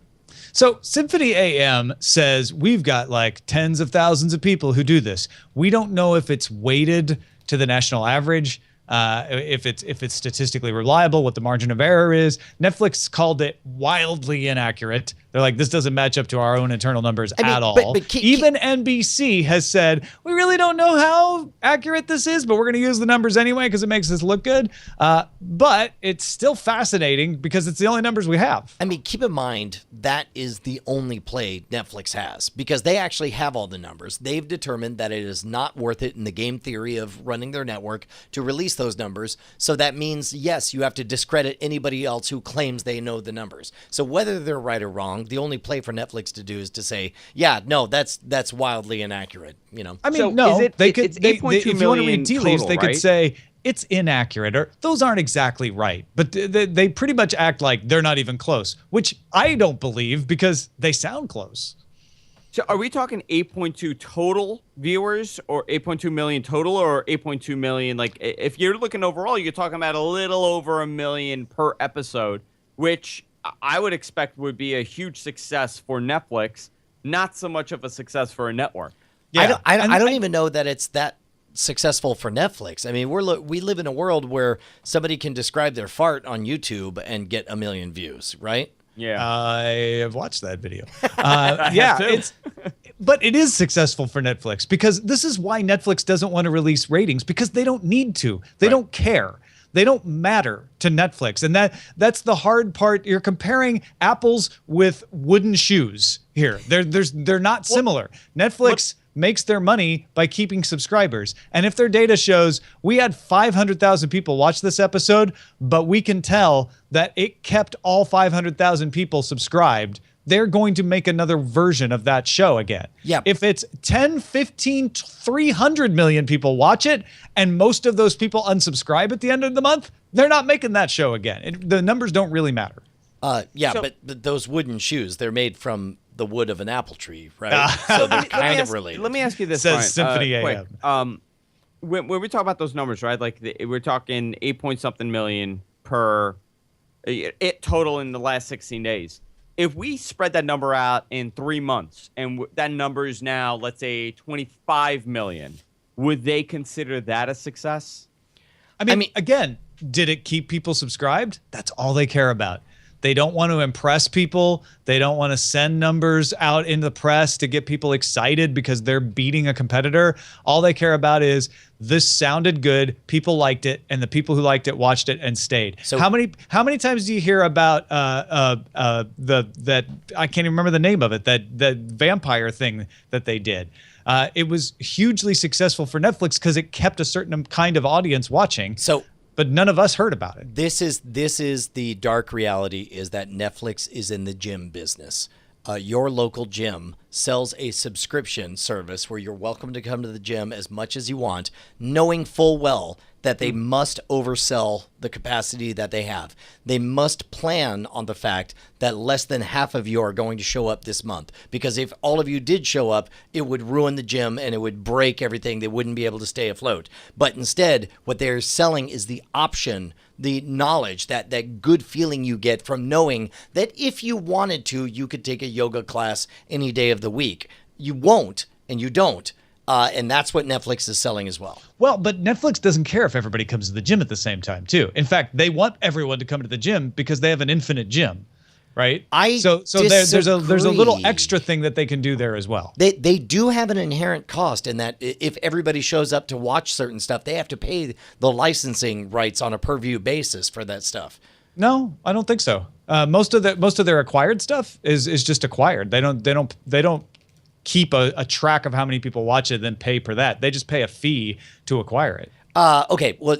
Speaker 5: So Symphony AM says we've got like tens of thousands of people who do this. We don't know if it's weighted to the national average. If it's statistically reliable, what the margin of error is. Netflix called it wildly inaccurate. They're like, this doesn't match up to our own internal numbers at all. Even NBC has said, we really don't know how accurate this is, but we're going to use the numbers anyway because it makes us look good. But it's still fascinating because it's the only numbers we have.
Speaker 4: I mean, keep in mind, that is the only play Netflix has because they actually have all the numbers. They've determined that it is not worth it in the game theory of running their network to release those numbers. So that means, yes, you have to discredit anybody else who claims they know the numbers. So whether they're right or wrong, the only play for Netflix to do is to say, yeah, no, that's wildly inaccurate. You know,
Speaker 5: I mean,
Speaker 6: so
Speaker 5: no,
Speaker 6: it's
Speaker 5: they could. If
Speaker 6: 8.2
Speaker 5: you want to read
Speaker 6: million
Speaker 5: tea leaves,
Speaker 6: total,
Speaker 5: they could
Speaker 6: right?
Speaker 5: say it's inaccurate, or those aren't exactly right. But they pretty much act like they're not even close, which I don't believe because they sound close.
Speaker 6: So are we talking 8.2 total viewers or 8.2 million total or 8.2 million? Like if you're looking overall, you're talking about a little over 1 million per episode, which I would expect would be a huge success for Netflix, not so much of a success for a network.
Speaker 5: Yeah.
Speaker 4: I don't even know that it's that successful for Netflix. I mean, we live in a world where somebody can describe their fart on YouTube and get 1 million views, right?
Speaker 6: Yeah.
Speaker 5: I have watched that video. Yeah, but it is successful for Netflix because this is why Netflix doesn't want to release ratings because they don't need to. They don't care. They don't matter to Netflix. And that's the hard part. You're comparing apples with wooden shoes here. They're not similar. Netflix makes their money by keeping subscribers. And if their data shows we had 500,000 people watch this episode, but we can tell that it kept all 500,000 people subscribed, they're going to make another version of that show again.
Speaker 4: Yeah.
Speaker 5: If it's 10, 15, 300 million people watch it, and most of those people unsubscribe at the end of the month, they're not making that show again. The numbers don't really matter.
Speaker 4: But those wooden shoes, they're made from the wood of an apple tree, right? So they're kind of related.
Speaker 6: Let me ask you this,
Speaker 5: Says
Speaker 6: Brian.
Speaker 5: Symphony
Speaker 6: Quick.
Speaker 5: AM.
Speaker 6: When we talk about those numbers, right? Like we're talking 8-point-something million per it total in the last 16 days. If we spread that number out in 3 months, and that number is now, let's say, 25 million, would they consider that a success?
Speaker 5: I mean, again, did it keep people subscribed? That's all they care about. They don't want to impress people. They don't want to send numbers out in the press to get people excited because they're beating a competitor. All they care about is this sounded good, people liked it, and the people who liked it watched it and stayed.
Speaker 4: So
Speaker 5: how many times do you hear about that I can't even remember the name of it, that vampire thing that they did? It was hugely successful for Netflix because it kept a certain kind of audience watching. But none of us heard about it.
Speaker 4: This is the dark reality, is that Netflix is in the gym business. Your local gym sells a subscription service where you're welcome to come to the gym as much as you want, knowing full well that they must oversell the capacity that they have. They must plan on the fact that less than half of you are going to show up this month. Because if all of you did show up, it would ruin the gym and it would break everything. They wouldn't be able to stay afloat. But instead, what they're selling is the option, the knowledge, that good feeling you get from knowing that if you wanted to, you could take a yoga class any day of the week. You won't, and you don't. And that's what Netflix is selling as well.
Speaker 5: Well, but Netflix doesn't care if everybody comes to the gym at the same time, too. In fact, they want everyone to come to the gym because they have an infinite gym, right? So there's a little extra thing that they can do there as well.
Speaker 4: They do have an inherent cost in that if everybody shows up to watch certain stuff, they have to pay the licensing rights on a per view basis for that stuff.
Speaker 5: No, I don't think so. Most of their acquired stuff is just acquired. They don't keep a track of how many people watch it, then pay per that. They just pay a fee to acquire it.
Speaker 4: Okay, well,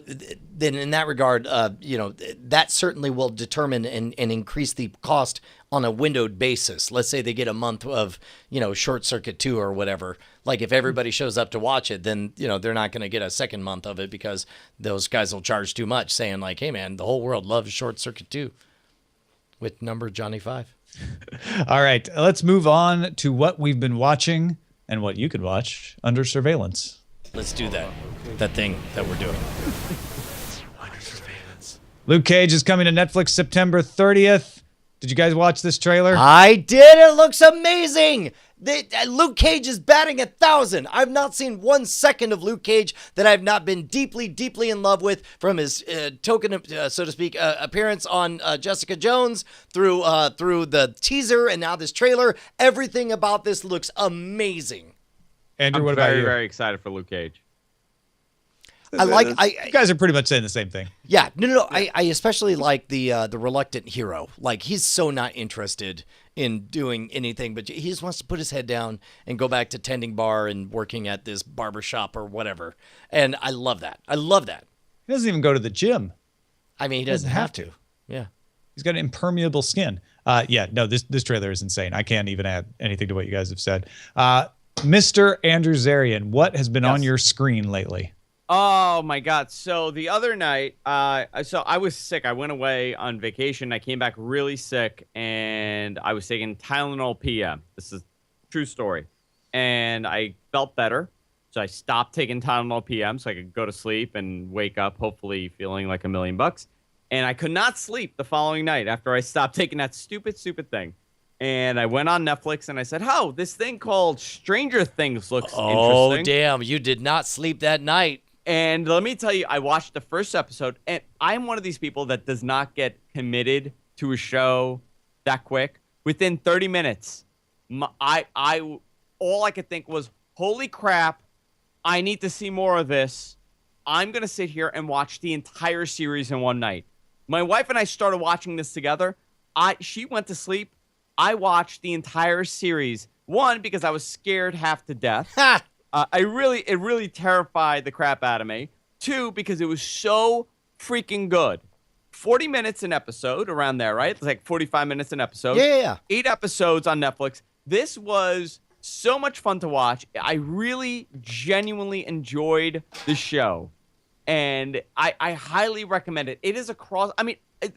Speaker 4: then in that regard, that certainly will determine and increase the cost on a windowed basis. Let's say they get a month of, Short Circuit 2 or whatever. Like if everybody shows up to watch it, then, they're not going to get a second month of it because those guys will charge too much, saying like, hey, man, the whole world loves Short Circuit 2 with number Johnny 5.
Speaker 5: All right, let's move on to what we've been watching and what you could watch under surveillance.
Speaker 4: Let's do that thing that we're doing. Under surveillance.
Speaker 5: Luke Cage is coming to Netflix September 30th. Did you guys watch this trailer?
Speaker 4: I did. It looks amazing. Luke Cage is batting 1,000. I've not seen 1 second of Luke Cage that I've not been deeply, deeply in love with, from his token, so to speak, appearance on Jessica Jones through the teaser and now this trailer. Everything about this looks amazing.
Speaker 5: Andrew, what
Speaker 6: I'm
Speaker 5: about you?
Speaker 6: very excited for Luke Cage.
Speaker 5: You guys are pretty much saying the same thing.
Speaker 4: Yeah, no. I especially like the reluctant hero. Like, he's so not interested in doing anything, but he just wants to put his head down and go back to tending bar and working at this barber shop or whatever. And I love that.
Speaker 5: He doesn't even go to the gym.
Speaker 4: I mean, he doesn't have to. Yeah.
Speaker 5: He's got an impermeable skin. This trailer is insane. I can't even add anything to what you guys have said. Mr. Andrew Zarian, what has been on your screen lately?
Speaker 6: Oh my God. So the other night, so I was sick. I went away on vacation. I came back really sick and I was taking Tylenol PM. This is a true story. And I felt better. So I stopped taking Tylenol PM so I could go to sleep and wake up, hopefully feeling like $1 million. And I could not sleep the following night after I stopped taking that stupid thing. And I went on Netflix and I said, oh, this thing called Stranger Things looks interesting.
Speaker 4: Oh, damn. You did not sleep that night.
Speaker 6: And let me tell you, I watched the first episode, and I'm one of these people that does not get committed to a show that quick. Within 30 minutes, all I could think was, holy crap, I need to see more of this. I'm going to sit here and watch the entire series in one night. My wife and I started watching this together. She went to sleep. I watched the entire series. One, because I was scared half to death. It really terrified the crap out of me. Two, because it was so freaking good. 40 minutes an episode, around there, right? It's like 45 minutes an episode.
Speaker 4: Yeah.
Speaker 6: 8 episodes on Netflix. This was so much fun to watch. I really genuinely enjoyed the show. And I highly recommend it. It is the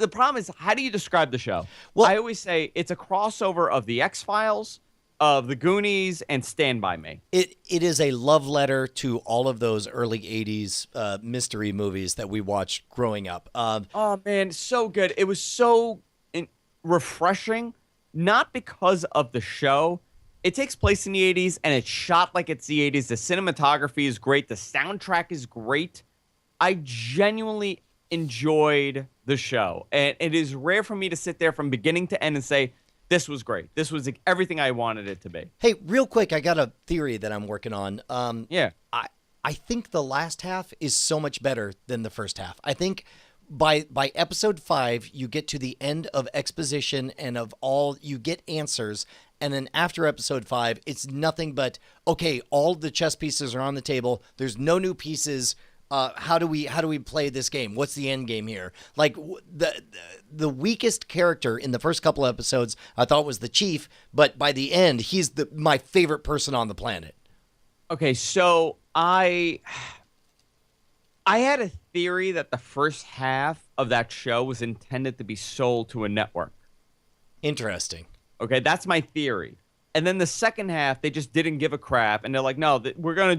Speaker 6: problem is, how do you describe the show? Well, I always say it's a crossover of The X-Files, of The Goonies, and Stand By Me.
Speaker 4: It is a love letter to all of those early 80s mystery movies that we watched growing up.
Speaker 6: Oh, man, so good. It was so refreshing, not because of the show. It takes place in the 80s, and it's shot like it's the 80s. The cinematography is great. The soundtrack is great. I genuinely enjoyed the show. And it is rare for me to sit there from beginning to end and say, this was great. This was everything I wanted it to be.
Speaker 4: Hey, real quick, I got a theory that I'm working on.
Speaker 6: Yeah.
Speaker 4: I think the last half is so much better than the first half. I think by episode 5, you get to the end of exposition and of all, you get answers. And then after episode 5, it's nothing but, okay, all the chess pieces are on the table. There's no new pieces. How do we play this game? What's the end game here? Like the weakest character in the first couple of episodes, I thought was the chief, but by the end, he's my favorite person on the planet.
Speaker 6: Okay, so I had a theory that the first half of that show was intended to be sold to a network.
Speaker 4: Interesting.
Speaker 6: Okay, that's my theory. And then the second half, they just didn't give a crap, and they're like, "No, we're gonna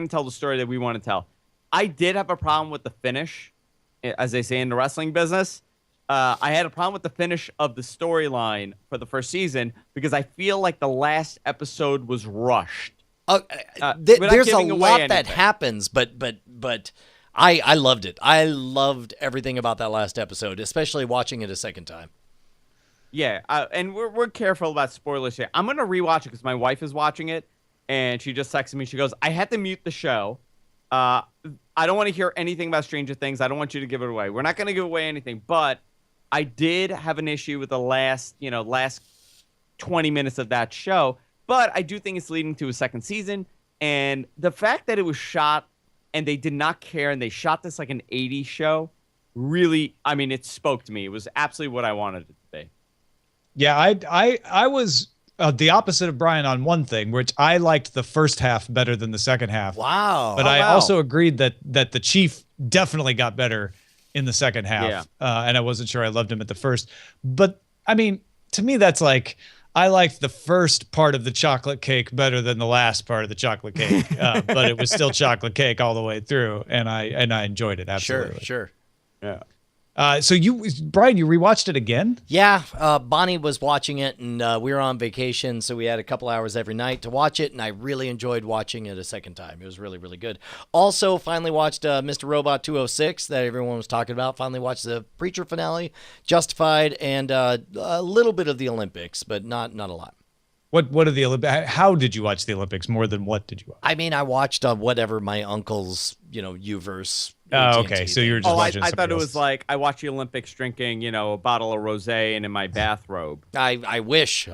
Speaker 6: tell the story that we want to tell." I did have a problem with the finish, as they say in the wrestling business. I had a problem with the finish of the storyline for the first season because I feel like the last episode was rushed.
Speaker 4: There's a lot that happens, but I loved it. I loved everything about that last episode, especially watching it a second time.
Speaker 6: Yeah, and we're careful about spoilers here. I'm gonna rewatch it because my wife is watching it, and she just texted me. She goes, "I had to mute the show. I don't want to hear anything about Stranger Things. I don't want you to give it away. We're not gonna give away anything, but I did have an issue with the last 20 minutes of that show." But I do think it's leading to a second season. And the fact that it was shot and they did not care and they shot this like an 80s show, really, I mean, it spoke to me. It was absolutely what I wanted it to be.
Speaker 5: Yeah, I was the opposite of Brian on one thing, which I liked the first half better than the second half.
Speaker 4: Wow.
Speaker 5: But I also agreed that the Chief definitely got better in the second half.
Speaker 6: Yeah.
Speaker 5: And I wasn't sure I loved him at the first. But, I mean, to me, that's like... I liked the first part of the chocolate cake better than the last part of the chocolate cake, but it was still chocolate cake all the way through, and I enjoyed it absolutely.
Speaker 4: Sure.
Speaker 6: Yeah.
Speaker 5: So Brian, you rewatched it again?
Speaker 4: Yeah, Bonnie was watching it, and we were on vacation, so we had a couple hours every night to watch it, and I really enjoyed watching it a second time. It was really, really good. Also, finally watched Mr. Robot 206 that everyone was talking about. Finally watched the Preacher finale, Justified, and a little bit of the Olympics, but not a lot.
Speaker 5: What are the Olympics? How did you watch the Olympics? More than what did you watch?
Speaker 4: I mean, I watched whatever my uncle's, Uverse.
Speaker 5: Oh, okay. So you were just watching.
Speaker 6: I thought it was like I watched the Olympics drinking, a bottle of rosé and in my bathrobe.
Speaker 4: I wish.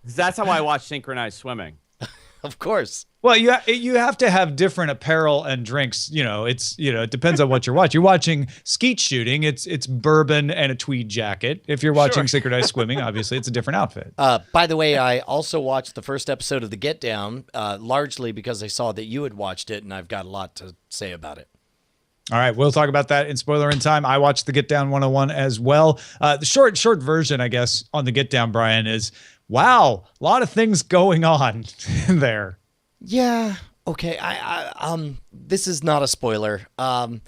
Speaker 6: That's how I watch synchronized swimming.
Speaker 4: Of course.
Speaker 5: Well, you have to have different apparel and drinks. It depends on what you're watching. You're watching skeet shooting. It's bourbon and a tweed jacket. If you're watching synchronized swimming, obviously it's a different outfit.
Speaker 4: By the way, I also watched the first episode of The Get Down, largely because I saw that you had watched it, and I've got a lot to say about it.
Speaker 5: All right, we'll talk about that in spoiler in time. I watched the Get Down 101 as well. The short version, I guess, on the Get Down, Brian, is wow, a lot of things going on there.
Speaker 4: Yeah. Okay. This is not a spoiler. I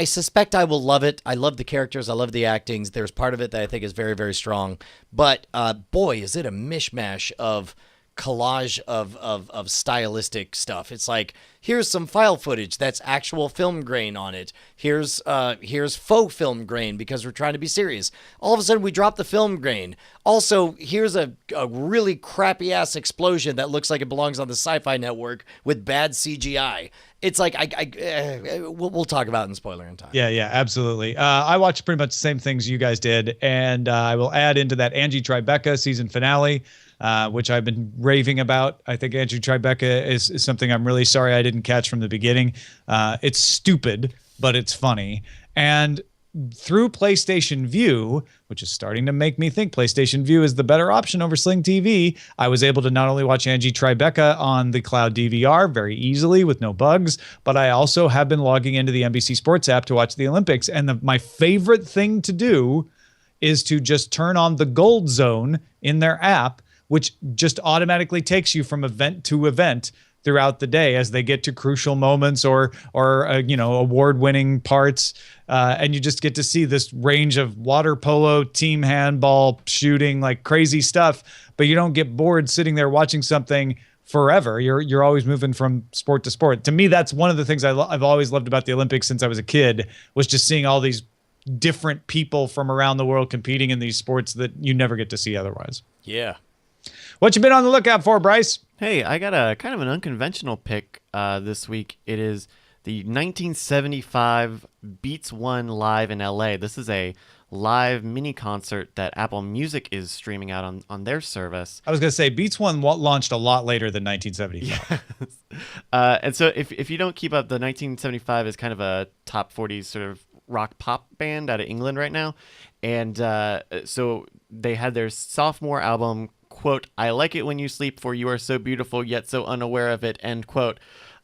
Speaker 4: suspect I will love it. I love the characters. I love the actings. There's part of it that I think is very, very strong. But boy, is it a mishmash of collage of stylistic stuff. It's like, here's some file footage that's actual film grain on it. Here's faux film grain because we're trying to be serious. All of a sudden we drop the film grain. Also, here's a really crappy ass explosion that looks like it belongs on the Sci-Fi Network with bad CGI. It's like we'll talk about it in spoiler in time.
Speaker 5: Yeah, absolutely. I watched pretty much the same things you guys did, and I will add into that Angie Tribeca season finale, which I've been raving about. I think Angie Tribeca is something I'm really sorry I didn't catch from the beginning. It's stupid, but it's funny. And through PlayStation Vue, which is starting to make me think PlayStation Vue is the better option over Sling TV, I was able to not only watch Angie Tribeca on the cloud DVR very easily with no bugs, but I also have been logging into the NBC Sports app to watch the Olympics. And my favorite thing to do is to just turn on the gold zone in their app, which just automatically takes you from event to event throughout the day as they get to crucial moments or award-winning parts. And you just get to see this range of water polo, team handball, shooting, like crazy stuff. But you don't get bored sitting there watching something forever. You're always moving from sport to sport. To me, that's one of the things I've always loved about the Olympics since I was a kid, was just seeing all these different people from around the world competing in these sports that you never get to see otherwise.
Speaker 4: Yeah.
Speaker 5: What you been on the lookout for, Bryce?
Speaker 2: Hey, I got a kind of an unconventional pick this week. It is the 1975 Beats One live in LA. This is a live mini concert that Apple Music is streaming out on their service.
Speaker 5: I was going to say Beats One launched a lot later than 1975.
Speaker 2: Yes. And so if you don't keep up, the 1975 is kind of a top 40 sort of rock pop band out of England right now. And so they had their sophomore album, quote, "I like it when you sleep, for you are so beautiful yet so unaware of it," end quote.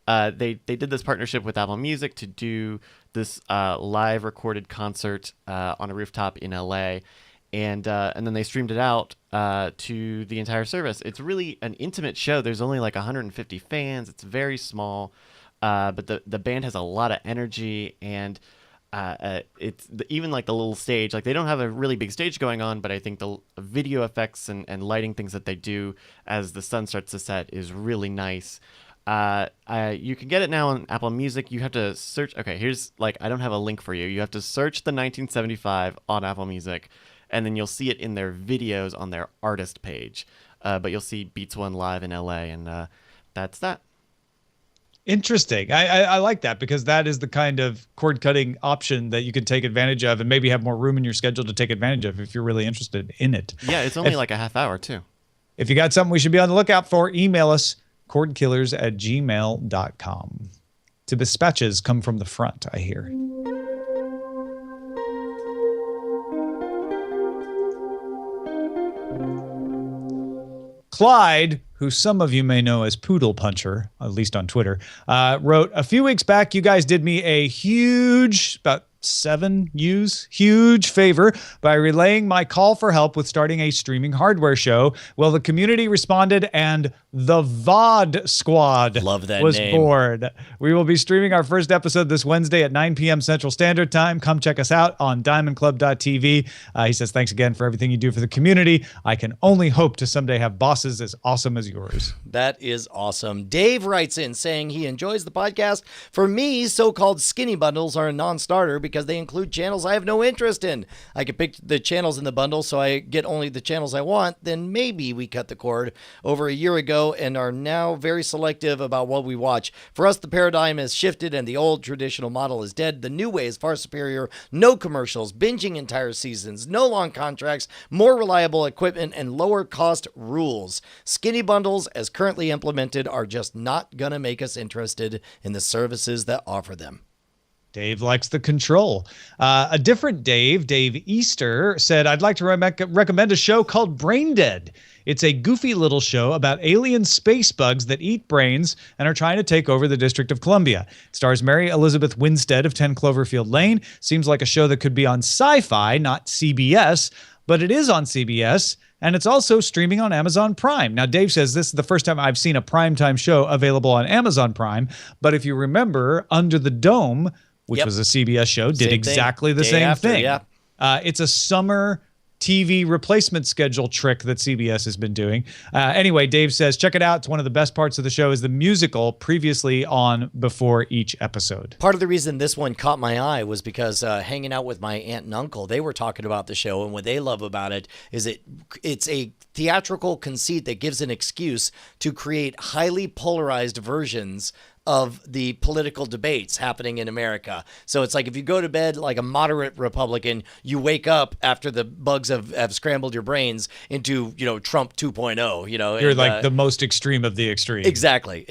Speaker 2: They did this partnership with Apple Music to do this live recorded concert on a rooftop in LA, and then they streamed it out to the entire service. It's really an intimate show. There's only like 150 fans. It's very small, but the band has a lot of energy, and even like the little stage, like they don't have a really big stage going on, but I think the video effects and lighting things that they do as the sun starts to set is really nice. You can get it now on Apple Music. You have to search. Okay, here's I don't have a link for you. You have to search the 1975 on Apple Music, and then you'll see it in their videos on their artist page. But you'll see Beats One live in LA, and that's that.
Speaker 5: Interesting. I like that, because that is the kind of cord cutting option that you can take advantage of and maybe have more room in your schedule to take advantage of if you're really interested in it.
Speaker 2: Yeah, it's only like a half hour too.
Speaker 5: If you got something we should be on the lookout for, email us, cordkillers@gmail.com. The dispatches come from the front, I hear. Clyde, who some of you may know as Poodle Puncher, at least on Twitter, wrote, "A few weeks back, you guys did me a huge, about 7 U's, huge favor by relaying my call for help with starting a streaming hardware show. Well, the community responded, and the VOD Squad
Speaker 4: Love that
Speaker 5: was
Speaker 4: name.
Speaker 5: born. We will be streaming our first episode this Wednesday at 9 p.m. Central Standard Time. Come check us out on diamondclub.tv. He says, thanks again for everything you do for the community. I can only hope to someday have bosses as awesome as yours."
Speaker 4: That is awesome. Dave writes in saying he enjoys the podcast. For me, so-called skinny bundles are a non-starter because they include channels I have no interest in. I can pick the channels in the bundle so I get only the channels I want. Then maybe we cut the cord over a year ago and are now very selective about what we watch. For us, the paradigm has shifted and the old traditional model is dead. The new way is far superior. No commercials, binging entire seasons, no long contracts, more reliable equipment, and lower cost rules. Skinny bundles, as currently implemented, are just not going to make us interested in the services that offer them.
Speaker 5: Dave likes the control. A different Dave Easter, said, "I'd like to recommend a show called Brain Dead. It's a goofy little show about alien space bugs that eat brains and are trying to take over the District of Columbia. It stars Mary Elizabeth Winstead of 10 Cloverfield Lane. Seems like a show that could be on Sci-Fi, not CBS, but it is on CBS, and it's also streaming on Amazon Prime." Now, Dave says this is the first time I've seen a primetime show available on Amazon Prime, but if you remember, Under the Dome, which was a CBS show, did exactly the same thing.
Speaker 4: Yeah.
Speaker 5: It's a summer TV replacement schedule trick that CBS has been doing. Anyway, Dave says, check it out. It's one of the best parts of the show is the musical previously on before each episode.
Speaker 4: Part of the reason this one caught my eye was because hanging out with my aunt and uncle, they were talking about the show, and what they love about it is it's a theatrical conceit that gives an excuse to create highly polarized versions of the political debates happening in America. So it's like if you go to bed like a moderate Republican, you wake up after the bugs have scrambled your brains into, Trump 2.0,
Speaker 5: You're like the most extreme of the extreme.
Speaker 4: Exactly,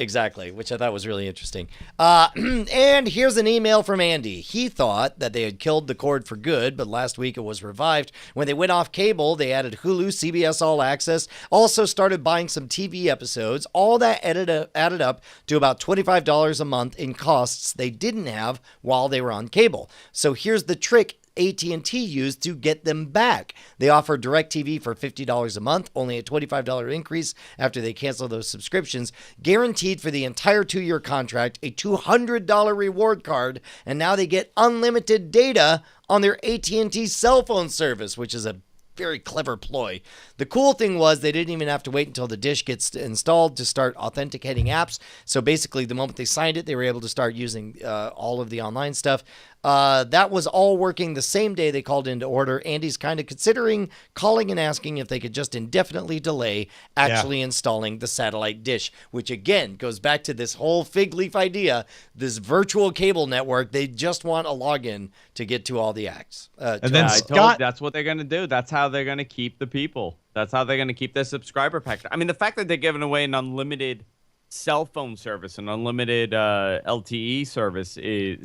Speaker 4: which I thought was really interesting. And here's an email from Andy. He thought that they had killed the cord for good, but last week it was revived. When they went off cable, they added Hulu, CBS All Access, also started buying some TV episodes. All that added up to about $25 a month in costs they didn't have while they were on cable. So here's the trick AT&T used to get them back. They offer DirecTV for $50 a month, only a $25 increase after they cancel those subscriptions, guaranteed for the entire 2-year contract, a $200 reward card, and now they get unlimited data on their AT&T cell phone service, which is a very clever ploy. The cool thing was they didn't even have to wait until the dish gets installed to start authenticating apps. So basically, the moment they signed it, they were able to start using all of the online stuff. That was all working the same day they called into order. Andy's kind of considering calling and asking if they could just indefinitely delay actually installing the satellite dish, which again goes back to this whole fig leaf idea, this virtual cable network. They just want a login to get to all the acts.
Speaker 5: And then
Speaker 6: I told you, that's what they're going to do. That's how they're going to keep the people. That's how they're going to keep their subscriber package. I mean, the fact that they're giving away an unlimited cell phone service, an unlimited LTE service,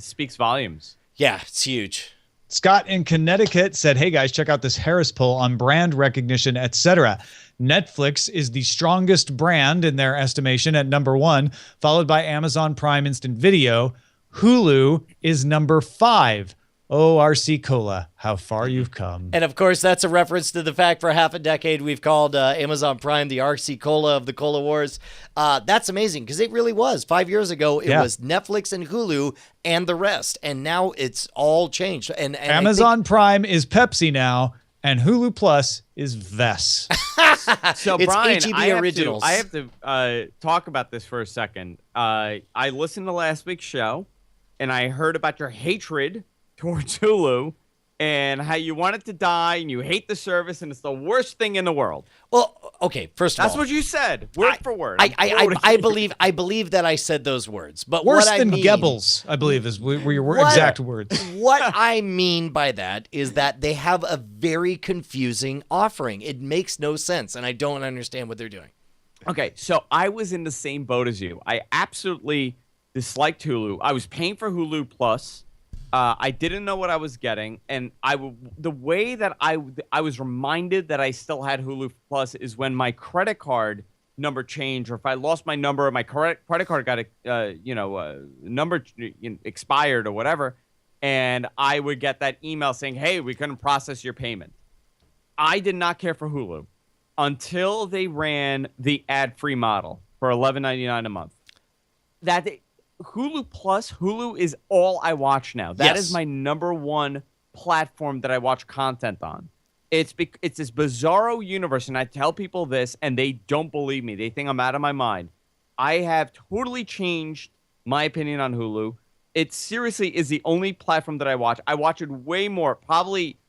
Speaker 6: speaks volumes.
Speaker 4: Yeah, it's huge.
Speaker 5: Scott in Connecticut said, hey guys, check out this Harris poll on brand recognition, etc. Netflix is the strongest brand in their estimation at number 1, followed by Amazon Prime Instant Video. Hulu is number 5. Oh, RC Cola, how far you've come.
Speaker 4: And of course, that's a reference to the fact for half a decade we've called Amazon Prime the RC Cola of the Cola Wars. That's amazing because it really was. 5 years ago, it was Netflix and Hulu and the rest. And now it's all changed. And
Speaker 5: Amazon Prime is Pepsi now, and Hulu Plus is Vess.
Speaker 6: So,
Speaker 4: it's
Speaker 6: Brian,
Speaker 4: HEB Originals.
Speaker 6: I have to talk about this for a second. I listened to last week's show, and I heard about your hatred towards Hulu and how you want it to die and you hate the service and it's the worst thing in the world.
Speaker 4: Well, okay, first of all.
Speaker 6: That's what you said, word for word.
Speaker 4: I believe that I said those words. But
Speaker 5: Worse
Speaker 4: what
Speaker 5: than
Speaker 4: I mean,
Speaker 5: Goebbels, I believe, were your exact words.
Speaker 4: What I mean by that is that they have a very confusing offering. It makes no sense, and I don't understand what they're doing.
Speaker 6: Okay, so I was in the same boat as you. I absolutely disliked Hulu. I was paying for Hulu Plus. I didn't know what I was getting, and the way that I was reminded that I still had Hulu Plus is when my credit card number changed, or if I lost my number, or my credit card got number expired or whatever, and I would get that email saying, "Hey, we couldn't process your payment." I did not care for Hulu until they ran the ad-free model for $11.99 a month. Hulu is all I watch now. That is my number one platform that I watch content on. It's this bizarro universe, and I tell people this, and they don't believe me. They think I'm out of my mind. I have totally changed my opinion on Hulu. It seriously is the only platform that I watch. I watch it way more. Probably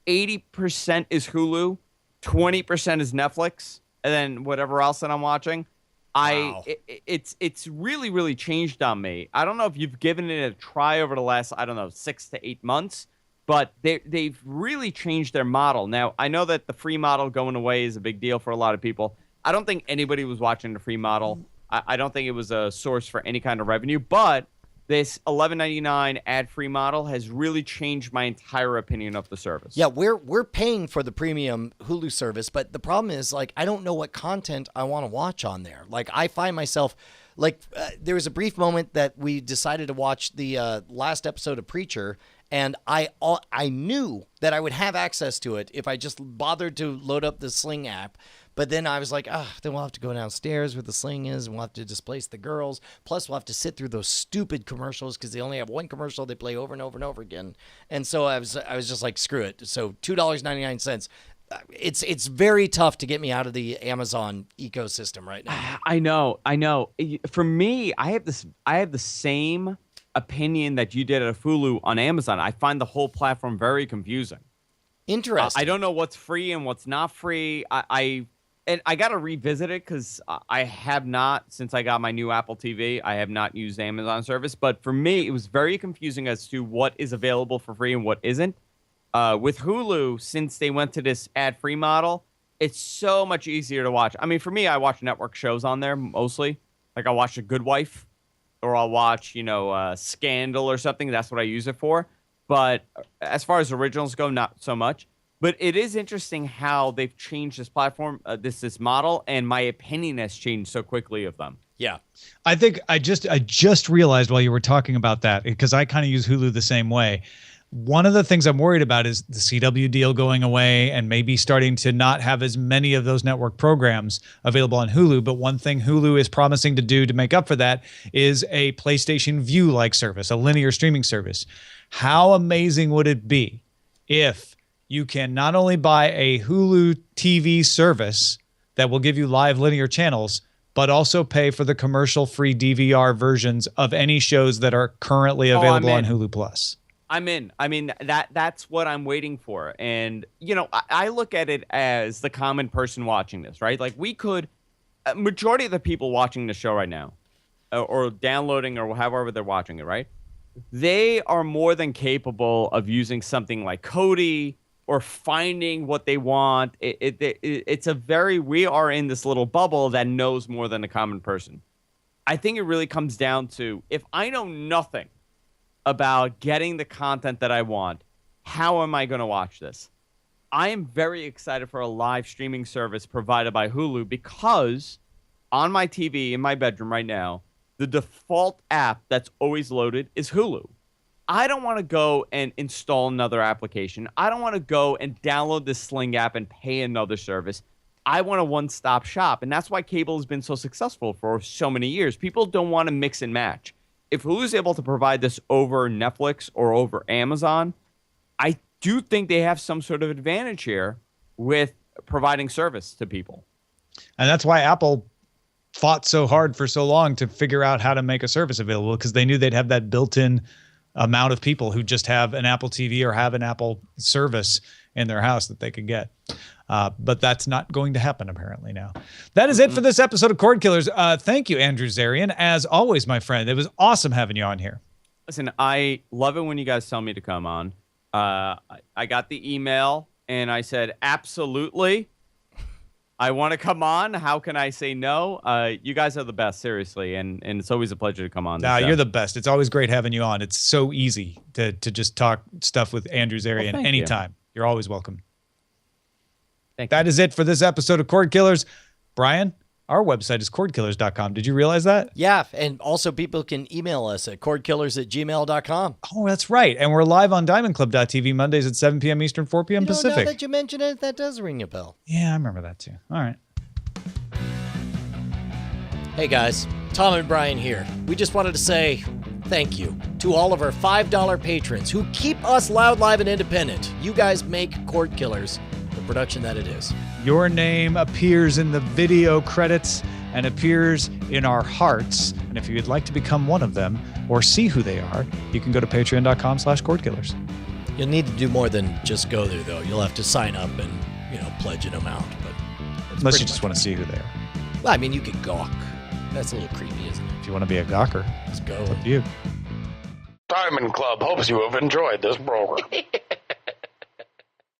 Speaker 6: 80% is Hulu, 20% is Netflix, and then whatever else that I'm watching.
Speaker 4: Wow.
Speaker 6: It's really, really changed on me. I don't know if you've given it a try over the last, 6 to 8 months, but they've really changed their model. Now, I know that the free model going away is a big deal for a lot of people. I don't think anybody was watching the free model. I don't think it was a source for any kind of revenue, but this $11.99 ad-free model has really changed my entire opinion of the service.
Speaker 4: Yeah, we're paying for the premium Hulu service, but the problem is, like, I don't know what content I want to watch on there. Like, I find myself, like, there was a brief moment that we decided to watch the last episode of Preacher, and I knew that I would have access to it if I just bothered to load up the Sling app. But then I was like, then we'll have to go downstairs where the Sling is, and we'll have to displace the girls. Plus, we'll have to sit through those stupid commercials because they only have one commercial they play over and over and over again. And so I was just like, screw it. So $2.99. It's very tough to get me out of the Amazon ecosystem right now.
Speaker 6: I know. For me, I have the same opinion that you did at Hulu on Amazon. I find the whole platform very confusing.
Speaker 4: Interesting.
Speaker 6: I don't know what's free and what's not free. And I got to revisit it because I have not, since I got my new Apple TV, I have not used Amazon service. But for me, it was very confusing as to what is available for free and what isn't. With Hulu, since they went to this ad-free model, it's so much easier to watch. I mean, for me, I watch network shows on there mostly. Like I watch The Good Wife, or I'll watch, Scandal or something. That's what I use it for. But as far as originals go, not so much. But it is interesting how they've changed this platform, this model, and my opinion has changed so quickly of them.
Speaker 4: Yeah.
Speaker 5: I think I just realized while you were talking about that, because I kind of use Hulu the same way. One of the things I'm worried about is the CW deal going away and maybe starting to not have as many of those network programs available on Hulu. But one thing Hulu is promising to do to make up for that is a PlayStation Vue-like service, a linear streaming service. How amazing would it be if you can not only buy a Hulu TV service that will give you live linear channels, but also pay for the commercial-free DVR versions of any shows that are currently available on Hulu Plus.
Speaker 6: I'm in. I mean, that's what I'm waiting for. And, I look at it as the common person watching this, right? Like, we could, majority of the people watching the show right now, or downloading or however they're watching it, right? They are more than capable of using something like Kodi or finding what they want. We are in this little bubble that knows more than a common person. I think it really comes down to, if I know nothing about getting the content that I want, how am I going to watch this? I am very excited for a live streaming service provided by Hulu, because on my TV in my bedroom right now, the default app that's always loaded is Hulu. I don't want to go and install another application. I don't want to go and download this Sling app and pay another service. I want a one-stop shop, and that's why cable has been so successful for so many years. People don't want to mix and match. If Hulu's able to provide this over Netflix or over Amazon, I do think they have some sort of advantage here with providing service to people.
Speaker 5: And that's why Apple fought so hard for so long to figure out how to make a service available, because they knew they'd have that built-in amount of people who just have an Apple TV or have an Apple service in their house that they could get. But that's not going to happen apparently now. That is it for this episode of Cordkillers. Thank you, Andrew Zarian. As always, my friend, it was awesome having you on here.
Speaker 6: Listen, I love it when you guys tell me to come on. I got the email and I said, absolutely. I want to come on. How can I say no? You guys are the best, seriously, and it's always a pleasure to come on.
Speaker 5: You're the best. It's always great having you on. It's so easy to just talk stuff with Andrew Zarian anytime. You're always welcome.
Speaker 6: Thank you.
Speaker 5: That is it for this episode of Cordkillers. Brian, our website is cordkillers.com. Did you realize that?
Speaker 4: Yeah, and also people can email us at cordkillers@gmail.com.
Speaker 5: Oh, that's right. And we're live on diamondclub.tv Mondays at 7 p.m. Eastern, 4 p.m. Pacific.
Speaker 4: Now that you mention it, that does ring a bell.
Speaker 5: Yeah, I remember that too. All right.
Speaker 4: Hey guys, Tom and Brian here. We just wanted to say thank you to all of our $5 patrons who keep us loud, live, and independent. You guys make Cordkillers the production that it is.
Speaker 5: Your name appears in the video credits and appears in our hearts. And if you'd like to become one of them or see who they are, you can go to patreon.com/Cordkillers.
Speaker 4: You'll need to do more than just go there, though. You'll have to sign up and, pledge an amount. But
Speaker 5: unless you just want to see who they are.
Speaker 4: Well, I mean, you could gawk. That's a little creepy, isn't it?
Speaker 5: If you want to be a gawker,
Speaker 4: let's go.
Speaker 5: It's up to you.
Speaker 7: Diamond Club hopes you have enjoyed this program.